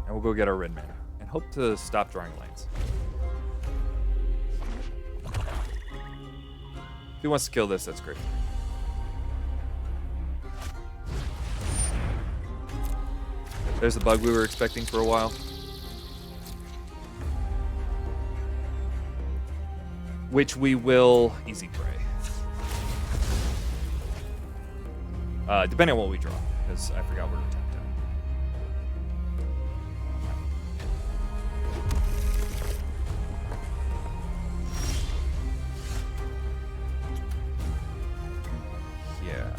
And we'll go get our red mana. And hope to stop drawing lands. If he wants to kill this, that's great. There's the bug we were expecting for a while. Which we will easy prey. Depending on what we draw, because I forgot where we tapped out. Yeah.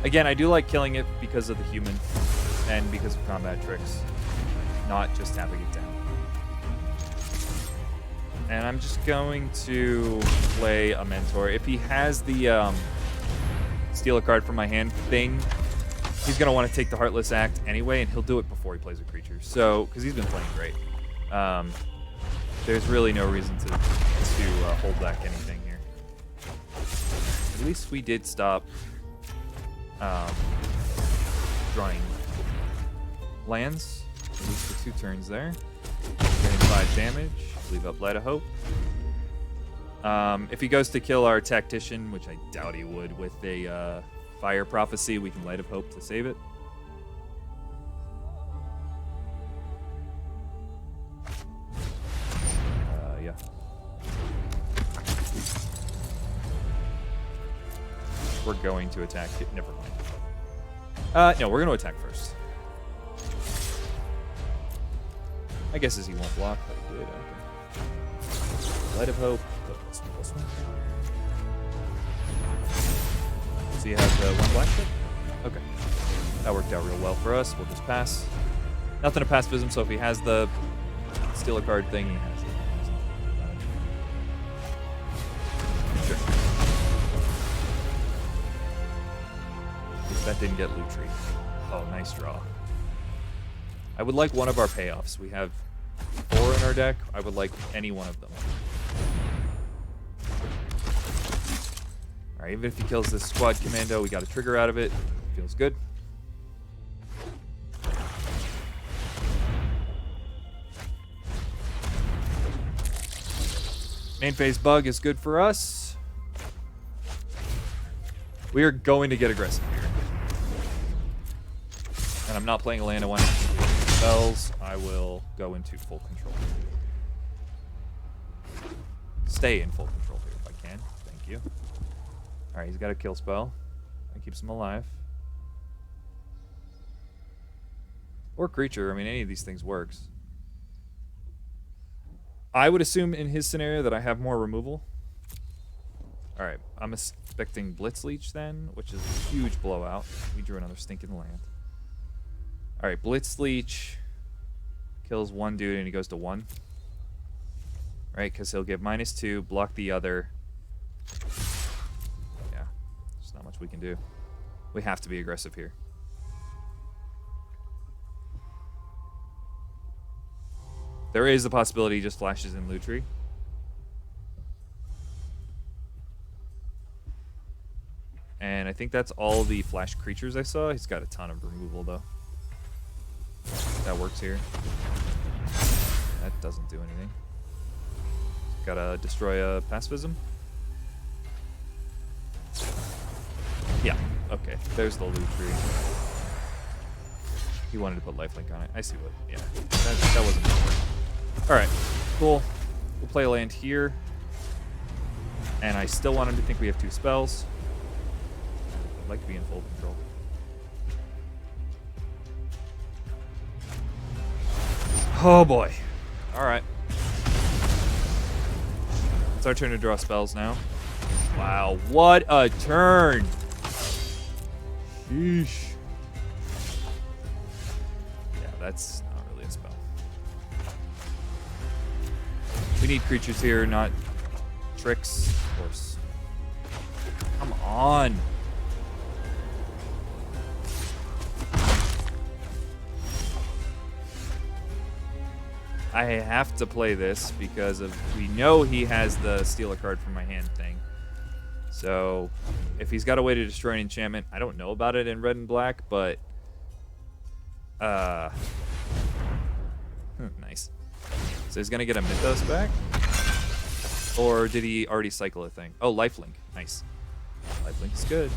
Again, I do like killing it because of the human and because of combat tricks, not just tapping it down. And I'm just going to play a Mentor. If he has the steal a card from my hand thing, he's going to want to take the Heartless Act anyway, and he'll do it before he plays a creature. So, because he's been playing great. There's really no reason to hold back anything here. At least we did stop drawing lands, at least for 2 turns there. Getting 5 damage, leave up Light of Hope. If he goes to kill our tactician, which I doubt he would, with a fire prophecy, we can Light of Hope to save it. Yeah. We're going to attack. Never mind. No, we're going to attack first. I guess as he won't block, but good. Okay. Light of Hope. +1/+1. So you have the 1 black chip? Okay. That worked out real well for us. We'll just pass. Nothing to pacifism, so if he has the steal a card thing, he has it. Sure. At least that didn't get loot tree. Oh, nice draw. I would like one of our payoffs. We have 4 in our deck. I would like any one of them. Alright, even if he kills this squad commando, we got a trigger out of it. Feels good. Main phase bug is good for us. We are going to get aggressive here. And I'm not playing a land of 1 spells. I will go into full control. Stay in full control here if I can. Thank you. Alright, he's got a kill spell. That keeps him alive. Or creature. I mean, any of these things works. I would assume in his scenario that I have more removal. Alright, I'm expecting Blitz Leech then, which is a huge blowout. We drew another stinking land. Alright, Blitz Leech kills 1 dude and he goes to 1. Right, because he'll give -2, block the other. Yeah, there's not much we can do. We have to be aggressive here. There is the possibility he just flashes in loot tree. And I think that's all the flash creatures I saw. He's got a ton of removal though. That works here. That doesn't do anything. Gotta destroy a pacifism. Yeah, okay. There's the loot tree. He wanted to put lifelink on it. I see what, yeah. That wasn't gonna work. Alright, cool. We'll play a land here. And I still want him to think we have 2 spells. I'd like to be in full control. Oh boy. Alright. It's our turn to draw spells now. Wow, what a turn! Sheesh. Yeah, that's not really a spell. We need creatures here, not tricks, of course. Come on! I have to play this because we know he has the steal a card from my hand thing. So if he's got a way to destroy an enchantment, I don't know about it in red and black, but nice. So he's gonna get a Mythos back? Or did he already cycle a thing? Oh, lifelink. Nice. Lifelink's good.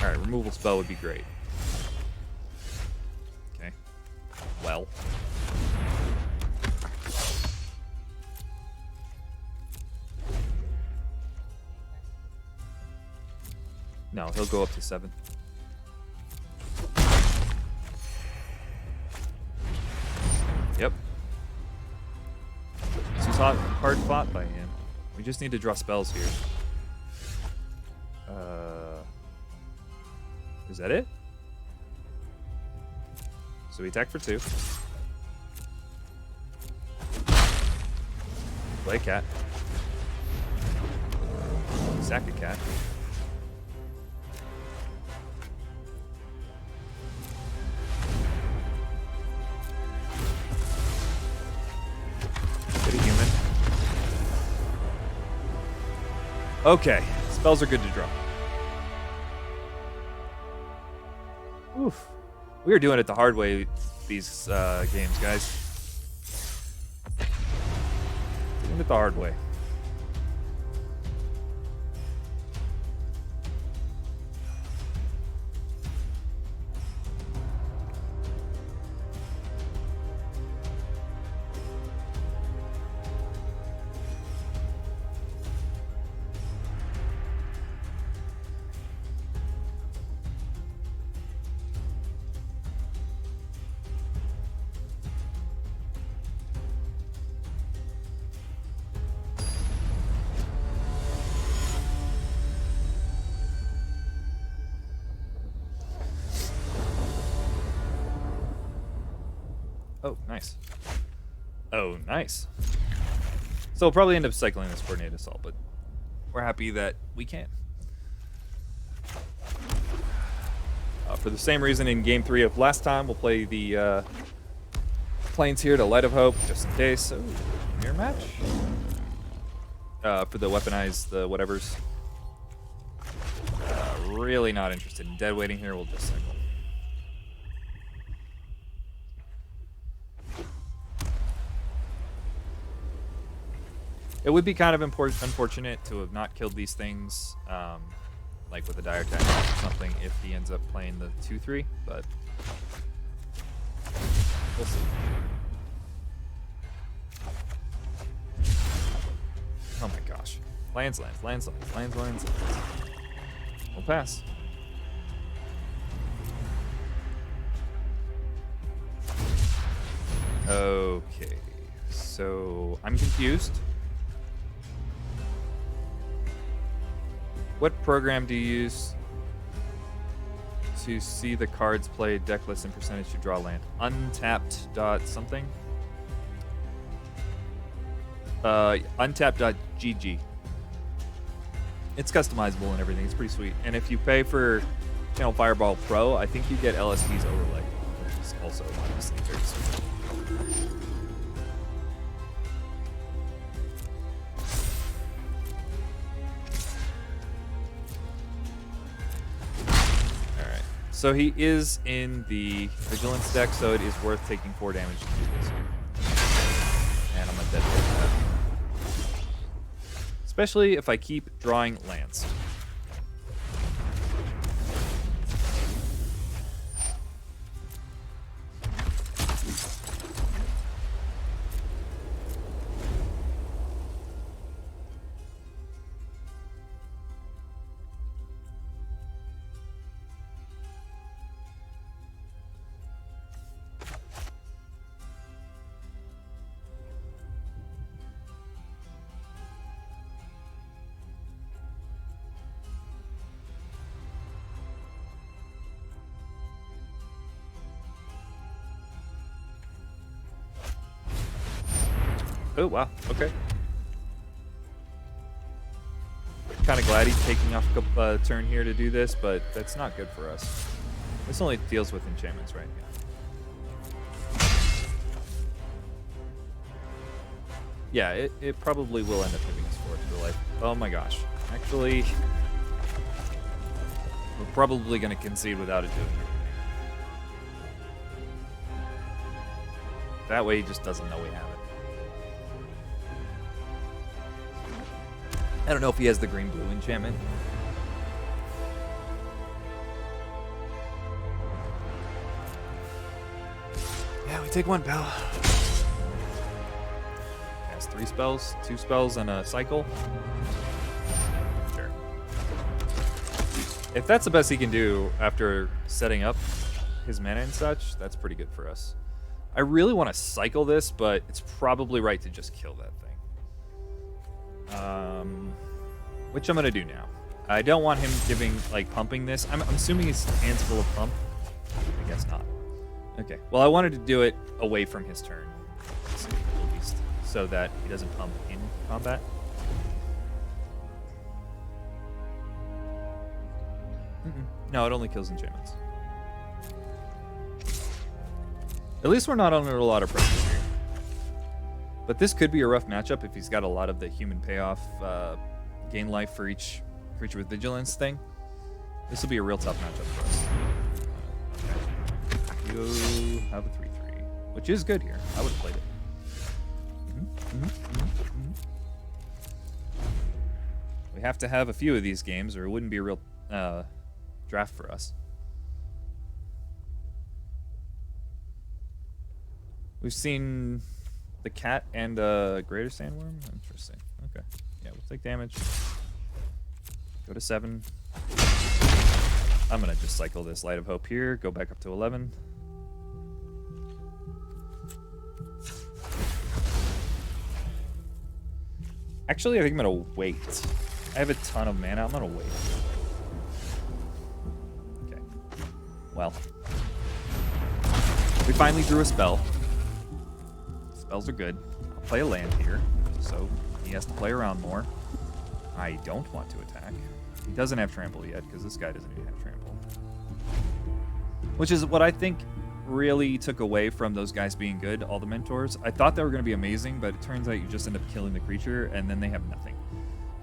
Alright, removal spell would be great. Okay. Well. No, he'll go up to 7. Yep. This is hard fought by him. We just need to draw spells here. Is that it? So we attack for 2. Play a cat. Sack a cat. Get a human. Okay, spells are good to draw. Oof. We are doing it the hard way these games, guys. it the hard way. Oh, nice. Oh, nice. So we'll probably end up cycling this Coordinated Assault, but we're happy that we can. For the same reason in Game 3 of last time, we'll play the planes here to Light of Hope, just in case. Oh, mirror match? For the weaponize the whatevers. Really not interested in dead weighting here, we'll just cycle. It would be kind of unfortunate to have not killed these things, like with a dire attack or something, if he ends up playing the 2-3, but we'll see. Oh my gosh. Lands. We'll pass. Okay, so I'm confused. What program do you use to see the cards played, deck list, and percentage to draw land? Untapped dot something? Untapped.gg. It's customizable and everything. It's pretty sweet. And if you pay for Channel Fireball Pro, I think you get LSP's overlay, which is also obviously very sweet. So he is in the Vigilance deck, so it is worth taking 4 damage to do this. And I'm a dead for that. Especially if I keep drawing lands. Oh, wow. Okay. Kind of glad he's taking off a turn here to do this, but that's not good for us. This only deals with enchantments right now. Yeah, it probably will end up giving us Forge for Life. Oh my gosh. Actually, we're probably going to concede without it doing it. That way he just doesn't know we have it. I don't know if he has the green-blue enchantment. Yeah, we take 1, pal. Has 3 spells, 2 spells, and a cycle. Sure. If that's the best he can do after setting up his mana and such, that's pretty good for us. I really want to cycle this, but it's probably right to just kill that thing. Which I'm gonna do now. I don't want him pumping this. I'm assuming his hand's full of pump. I guess not. Okay. Well, I wanted to do it away from his turn, at least, so that he doesn't pump in combat. No, it only kills enchantments. At least we're not under a lot of pressure here. But this could be a rough matchup if he's got a lot of the human payoff, gain life for each creature with vigilance thing. This will be a real tough matchup for us. You have a 3/3, which is good here. I would have played it. We have to have a few of these games or it wouldn't be a real draft for us. We've seen the cat and greater sandworm. Interesting. Okay. Yeah, we'll take damage. Go to 7. I'm going to just cycle this Light of Hope here. Go back up to 11. Actually, I think I'm going to wait. I have a ton of mana. I'm going to wait. Okay. Well. We finally drew a spell. Spells are good. I'll play a land here, so he has to play around more. I don't want to attack. He doesn't have trample yet, because this guy doesn't even have trample. Which is what I think really took away from those guys being good, all the mentors. I thought they were going to be amazing, but it turns out you just end up killing the creature, and then they have nothing.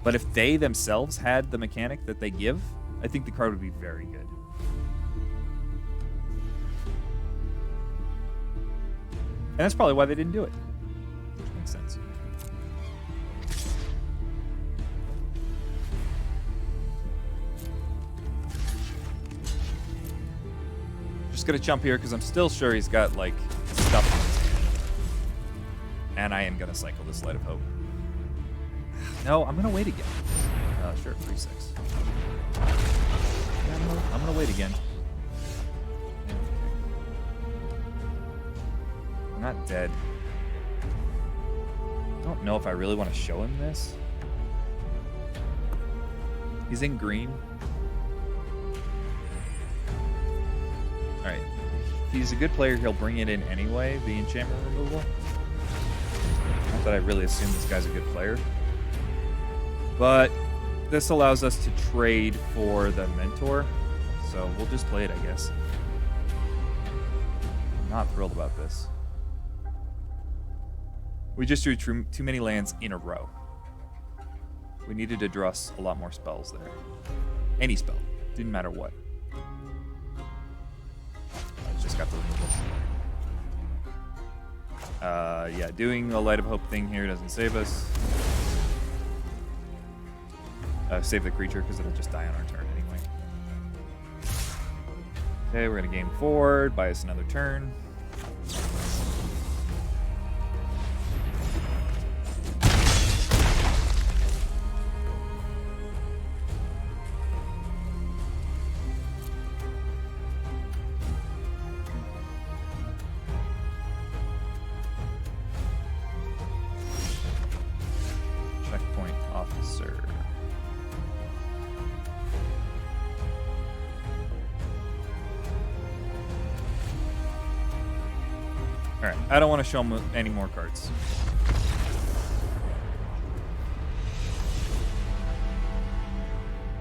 But if they themselves had the mechanic that they give, I think the card would be very good. And that's probably why they didn't do it. Which makes sense. Just gonna jump here because I'm still sure he's got like stuff in his hand. And I am gonna cycle this Light of Hope. No, I'm gonna wait again. Sure, 3/6. Yeah, I'm gonna wait again. I'm not dead. I don't know if I really want to show him this. He's in green. Alright. If he's a good player, he'll bring it in anyway, the enchantment removal. Not that I really assume this guy's a good player. But this allows us to trade for the mentor. So we'll just play it, I guess. I'm not thrilled about this. We just drew too many lands in a row. We needed to draw a lot more spells there. Any spell. Didn't matter what. I just got the removal. Yeah, doing the Light of Hope thing here doesn't save us. Save the creature because it'll just die on our turn anyway. Okay, we're going to game forward, buy us another turn. Checkpoint officer. Alright, I don't want to show him any more cards.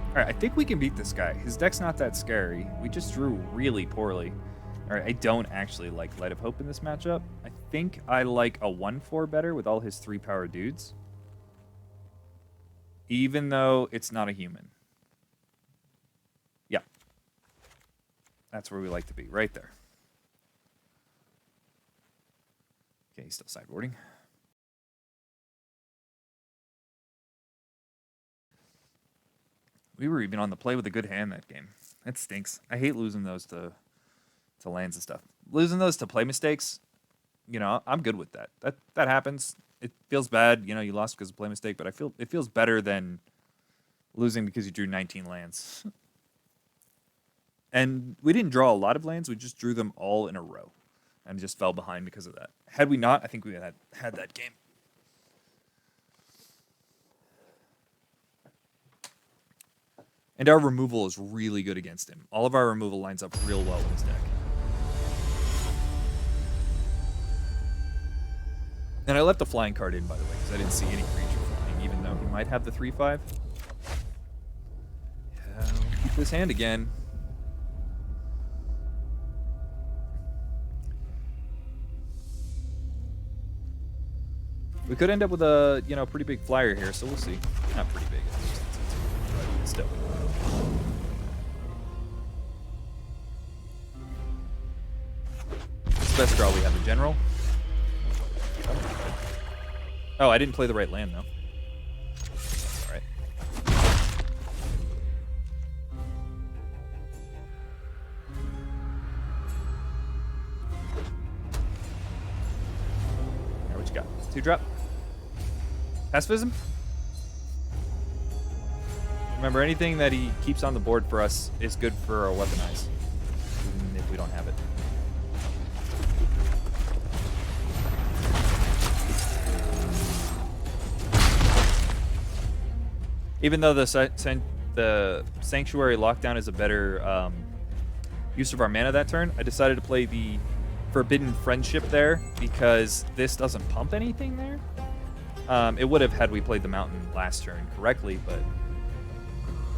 Alright, I think we can beat this guy. His deck's not that scary. We just drew really poorly. Alright, I don't actually like Light of Hope in this matchup. I think I like a 1/4 better with all his 3-power dudes. Even though it's not a human. Yeah. That's where we like to be, right there. Okay, he's still sideboarding. We were even on the play with a good hand that game. That stinks. I hate losing those to lands and stuff. Losing those to play mistakes, you know, I'm good with that. That happens. It feels bad, you know, you lost because of play mistake, but it feels better than losing because you drew 19 lands. And we didn't draw a lot of lands, we just drew them all in a row. And just fell behind because of that. Had we not, I think we had that game. And our removal is really good against him. All of our removal lines up real well in his deck. And I left the flying card in, by the way, because I didn't see any creature flying, even though he might have the 3/5. Yeah, we'll keep this hand again. We could end up with a, you know, pretty big flyer here, so we'll see. Not pretty big, it's just but still. Best draw we have a general. Oh, I didn't play the right land, though. That's all right. All right, what you got? 2-drop. Pacifism? Remember, anything that he keeps on the board for us is good for our weaponize, even if we don't have it. Even though the Sanctuary Lockdown is a better use of our mana that turn, I decided to play the Forbidden Friendship there because this doesn't pump anything there. It would have had we played the Mountain last turn correctly, but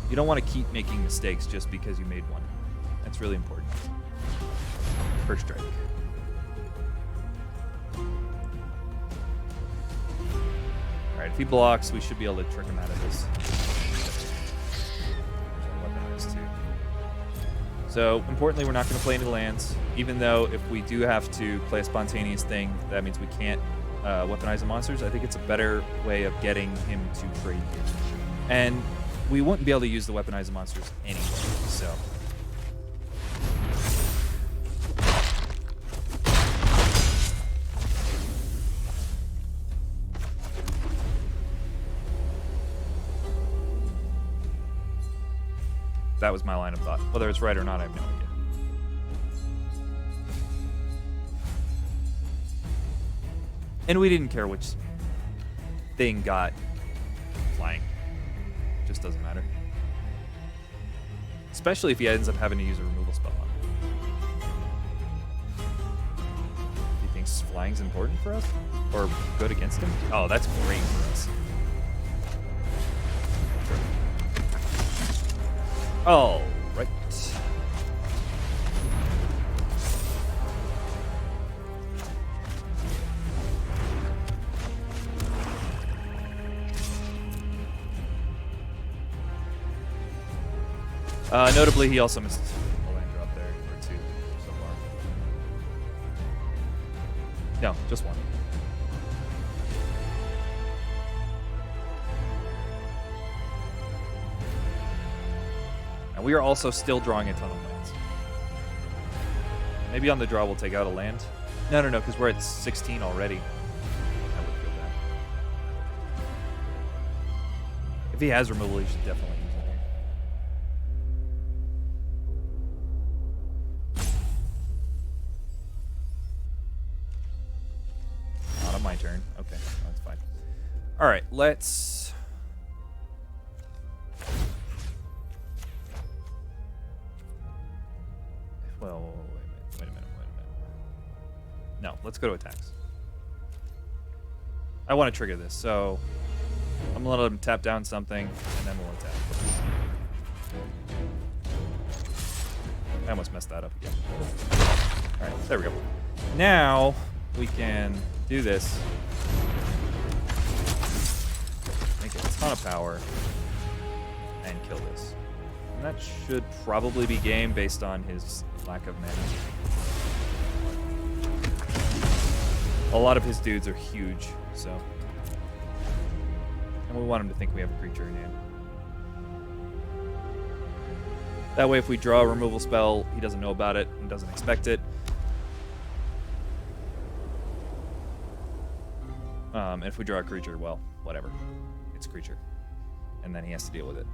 you don't want to keep making mistakes just because you made one. That's really important. First strike. Alright, if he blocks, we should be able to trick him out of this. Weaponize too. So, importantly, we're not going to play any lands, even though if we do have to play a spontaneous thing, that means we can't weaponize the monsters. I think it's a better way of getting him to trade here. And we wouldn't be able to use the weaponize the monsters anyway, so... That was my line of thought. Whether it's right or not, I have no idea. And we didn't care which thing got flying. It just doesn't matter. Especially if he ends up having to use a removal spell on him. He thinks flying's important for us? Or good against him? Oh, that's great for us. All right. Notably, he also missed a land drop there, or two so far. No, just one. And we are also still drawing a ton of lands. Maybe on the draw we'll take out a land. No, because we're at 16 already. That would feel bad. If he has removal, he should definitely use it here. Not on my turn. Okay, that's fine. All right, let's... Well, wait a minute. No, let's go to attacks. I want to trigger this, so I'm going to let him tap down something, and then we'll attack. I almost messed that up again. Alright, there we go. Now, we can do this. Make a ton of power, and kill this. And that should probably be game based on his lack of mana. A lot of his dudes are huge, so. And we want him to think we have a creature in hand. That way, if we draw a removal spell, he doesn't know about it and doesn't expect it. And if we draw a creature, well, whatever. It's a creature. And then he has to deal with it.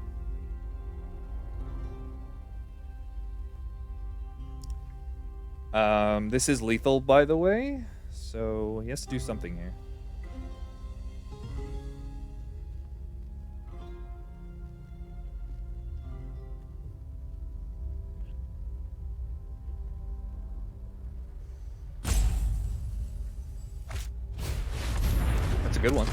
This is lethal, by the way, so he has to do something here. That's a good one.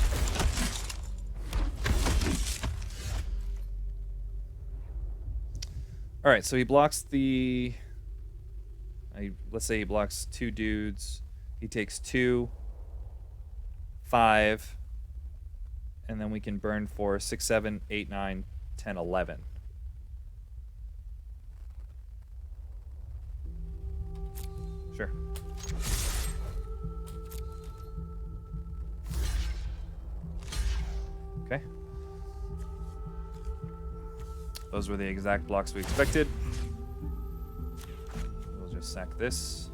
All right, so he blocks the... let's say he blocks 2 dudes. He takes 2, 5, and then we can burn for 6, 7, 8, 9, 10, 11. Sure. Okay. Those were the exact blocks we expected. We'll just sack this.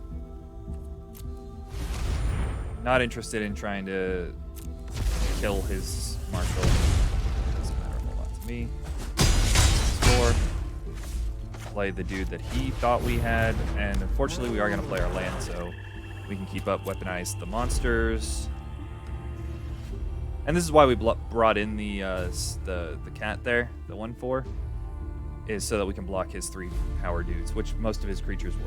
Not interested in trying to kill his marshal. Doesn't matter a whole lot to me. Score. Play the dude that he thought we had, and unfortunately we are going to play our land, so we can keep up, weaponize the monsters. And this is why we brought in the cat there, the 1/4, is so that we can block his 3 power dudes, which most of his creatures were.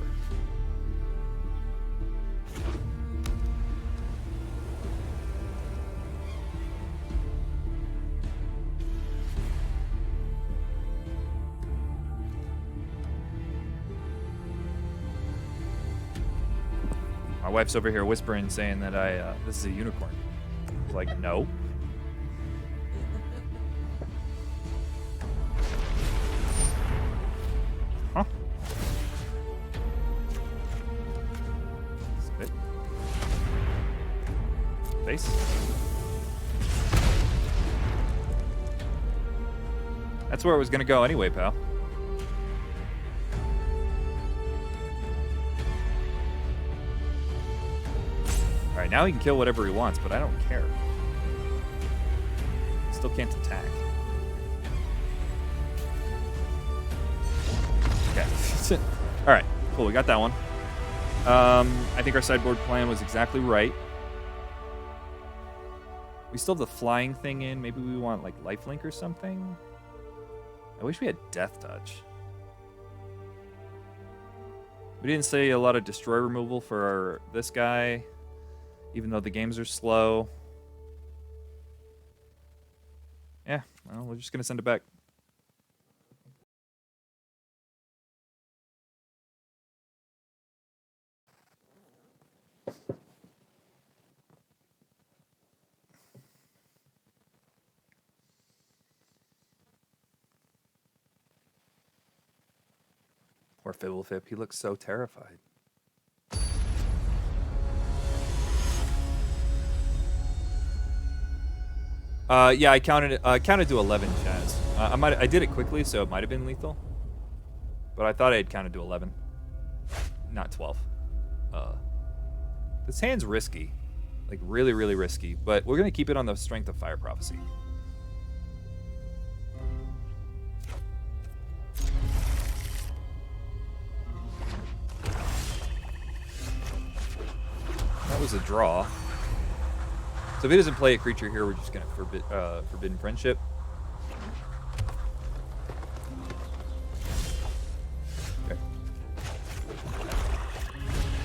My wife's over here whispering, saying that this is a unicorn. I was like, no. Huh? Spit. Face. That's where it was gonna go anyway, pal. Alright, now he can kill whatever he wants, but I don't care. Still can't attack. Okay. Alright, cool, we got that one. I think our sideboard plan was exactly right. We still have the flying thing in. Maybe we want like lifelink or something. I wish we had death touch. We didn't say a lot of destroy removal for this guy, even though the games are slow. Yeah, well, we're just gonna send it back. Poor Fibblefip, he looks so terrified. Yeah, I counted to 11, Chaz. I did it quickly, so it might have been lethal. But I thought I had counted to 11. Not 12. This hand's risky. Like, really, really risky. But we're going to keep it on the strength of Fire Prophecy. That was a draw. So if he doesn't play a creature here, we're just going to Forbidden Friendship. Okay.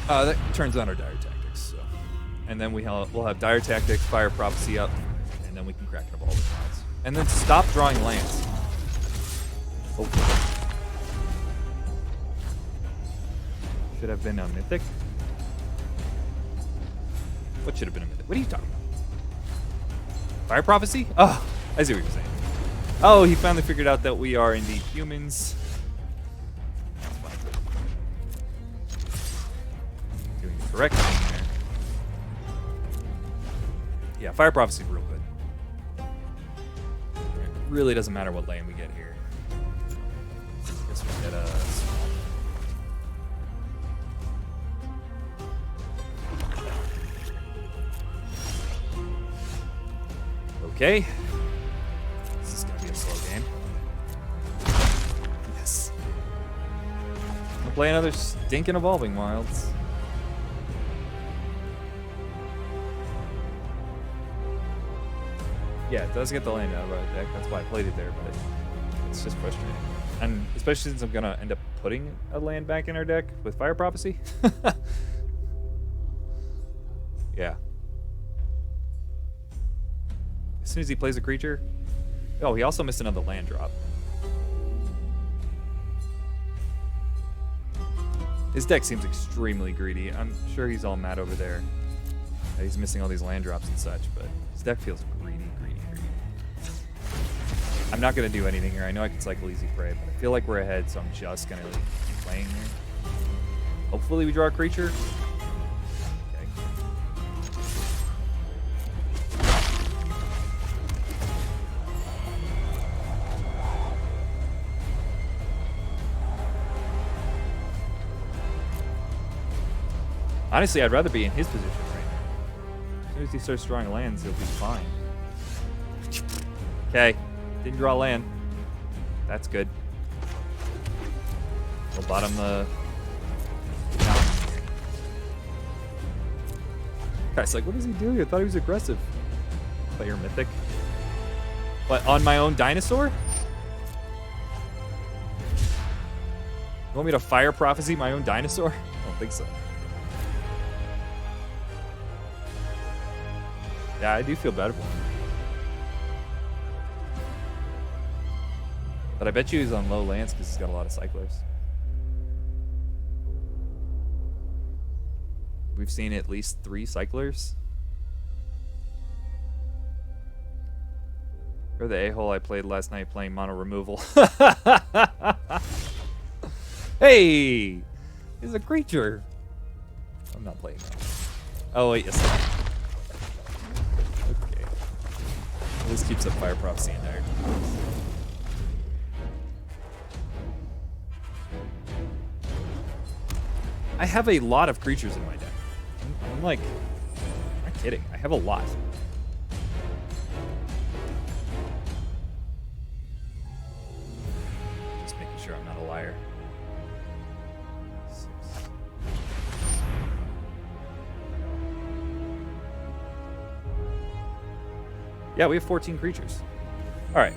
That turns on our Dire Tactics. So. And then we'll have Dire Tactics, Fire Prophecy up, and then we can crack up all the cards. And then stop drawing lands. Oh. Should have been a Mythic. What should have been a Mythic? What are you talking about? Fire Prophecy? Oh, I see what you're saying. Oh, he finally figured out that we are indeed humans. Doing the correct thing there. Yeah, Fire Prophecy is real good. It really doesn't matter what lane we get here. I guess we get a small. Okay. This is gonna be a slow game. Yes. We'll play another stinking Evolving Wilds. Yeah, it does get the land out of our deck. That's why I played it there, but it's just frustrating. And especially since I'm gonna end up putting a land back in our deck with Fire Prophecy. Yeah. As soon as he plays a creature. Oh, he also missed another land drop. His deck seems extremely greedy. I'm sure he's all mad over there that he's missing all these land drops and such, but his deck feels greedy, greedy, greedy. I'm not going to do anything here. I know I can cycle Easy Prey, but I feel like we're ahead, so I'm just going to keep playing here. Hopefully we draw a creature. Honestly, I'd rather be in his position right now. As soon as he starts drawing lands, he'll be fine. Okay, didn't draw land. That's good. We'll bottom the... Guy's like, what is he doing? I thought he was aggressive. Player Mythic. What, on my own dinosaur? You want me to Fire Prophecy my own dinosaur? I don't think so. Yeah, I do feel better for him. But I bet you he's on low lands because he's got a lot of cyclers. We've seen at least 3 cyclers. You're the a-hole I played last night playing mono removal. Hey! He's a creature. I'm not playing that. Oh, wait, yes. Okay. Well, this keeps up Fire Prophecy in there. I have a lot of creatures in my deck. I'm like, I'm not kidding. I have a lot. Just making sure I'm not a liar. 6. Yeah, we have 14 creatures. All right.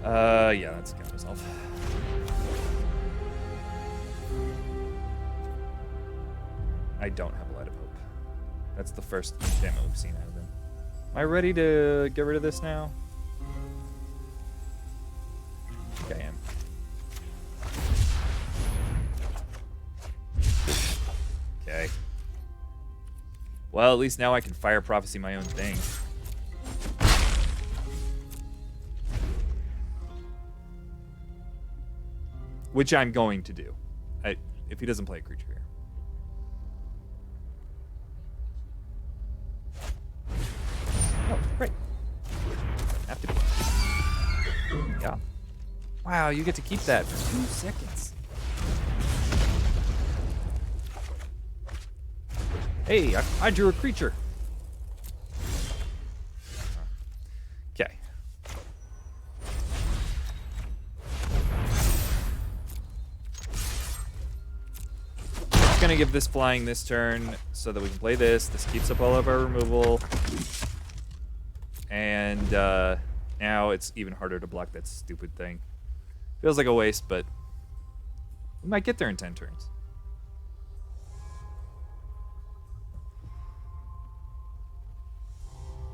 Yeah, that's count myself. I don't have a Light of Hope. That's the first enchantment we've seen out of him. Am I ready to get rid of this now? I think I am. Okay. Well, at least now I can Fire Prophecy my own thing. Which I'm going to do. If he doesn't play a creature here. Oh, great. Have to be. Yeah. Wow, you get to keep that for 2 seconds. Hey, I drew a creature. Okay. Just gonna give this flying this turn so that we can play this. This keeps up all of our removal. And now it's even harder to block that stupid thing. Feels like a waste, but we might get there in 10 turns.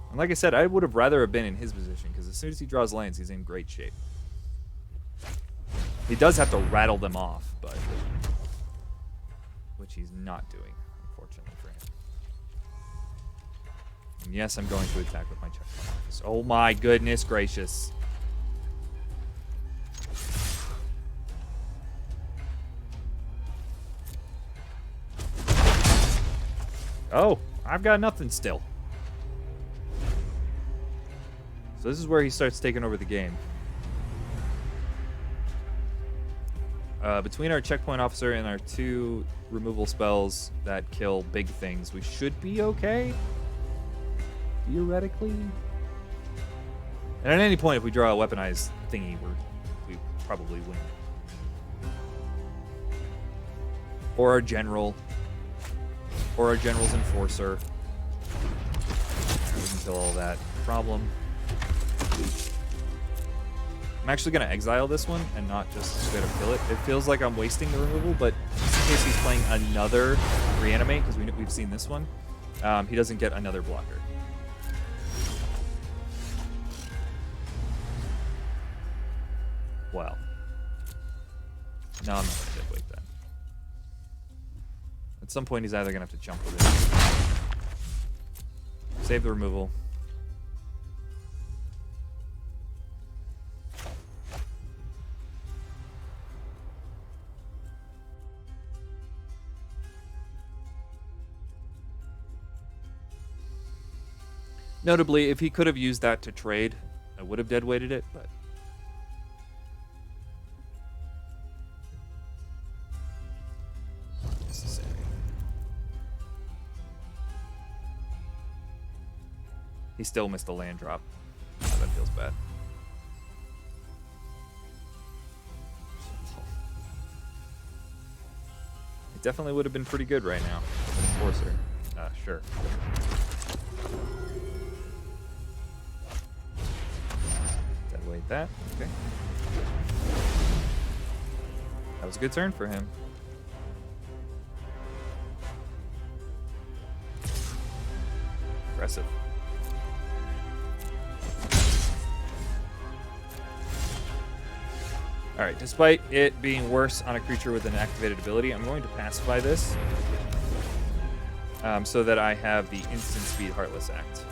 And like I said, I would have rather have been in his position, because as soon as he draws lands, he's in great shape. He does have to rattle them off, but which he's not doing, unfortunately for him. And yes, I'm going to attack with my checkpoint office. Oh my goodness gracious. Oh, I've got nothing still. So this is where he starts taking over the game. Between our checkpoint officer and our 2 removal spells that kill big things, we should be okay. Theoretically. And at any point, if we draw a weaponized thingy, we probably win. Or our general. Or our general's enforcer. We can kill all that. Problem. I'm actually going to exile this one and not just straight up kill it. It feels like I'm wasting the removal, but just in case he's playing another reanimate, because we've seen this one, he doesn't get another blocker. Well. No, I'm not going to dead weight then. At some point, he's either going to have to jump with it. Save the removal. Notably, if he could have used that to trade, I would have dead-weighted it, but... Not necessary. He still missed the land drop. Oh, that feels bad. It definitely would have been pretty good right now. Enforcer. Sure. Deadweight that. Okay. That was a good turn for him. Impressive. Alright, despite it being worse on a creature with an activated ability, I'm going to pacify this so that I have the instant speed Heartless Act.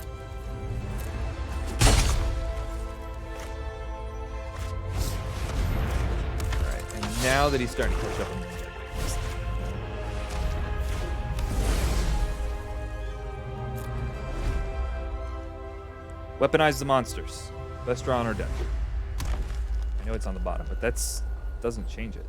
Alright, and now that he's starting to push up on me, weaponize the monsters. Best draw on our deck. I know it's on the bottom, but that's doesn't change it.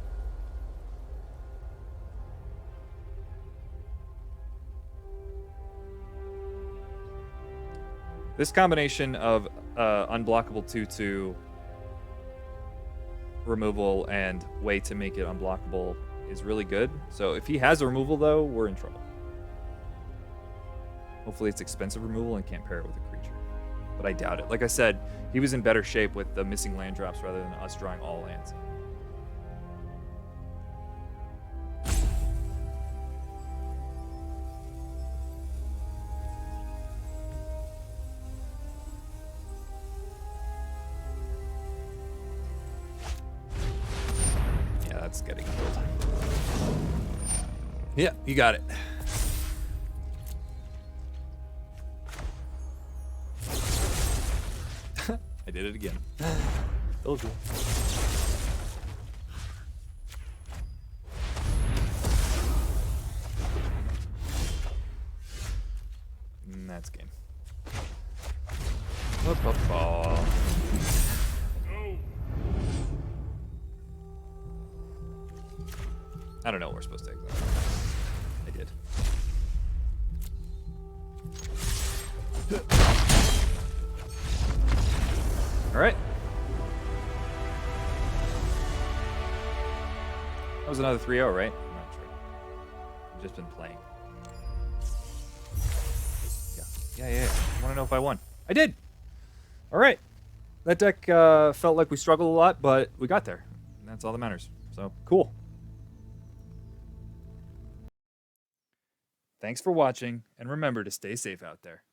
This combination of unblockable 2/2 removal and way to make it unblockable is really good. So if he has a removal, though, we're in trouble. Hopefully it's expensive removal and can't pair it with a creature. But I doubt it. Like I said, he was in better shape with the missing land drops rather than us drawing all lands. Yeah, that's getting killed. Yeah, you got it. I did it again. Told you. And that's game. I don't know what we're supposed to exile. I did. All right. That was another 3-0, right? I'm not sure. I've just been playing. Yeah. I want to know if I won. I did. All right. That deck felt like we struggled a lot, but we got there. And that's all that matters. So, cool. Thanks for watching, and remember to stay safe out there.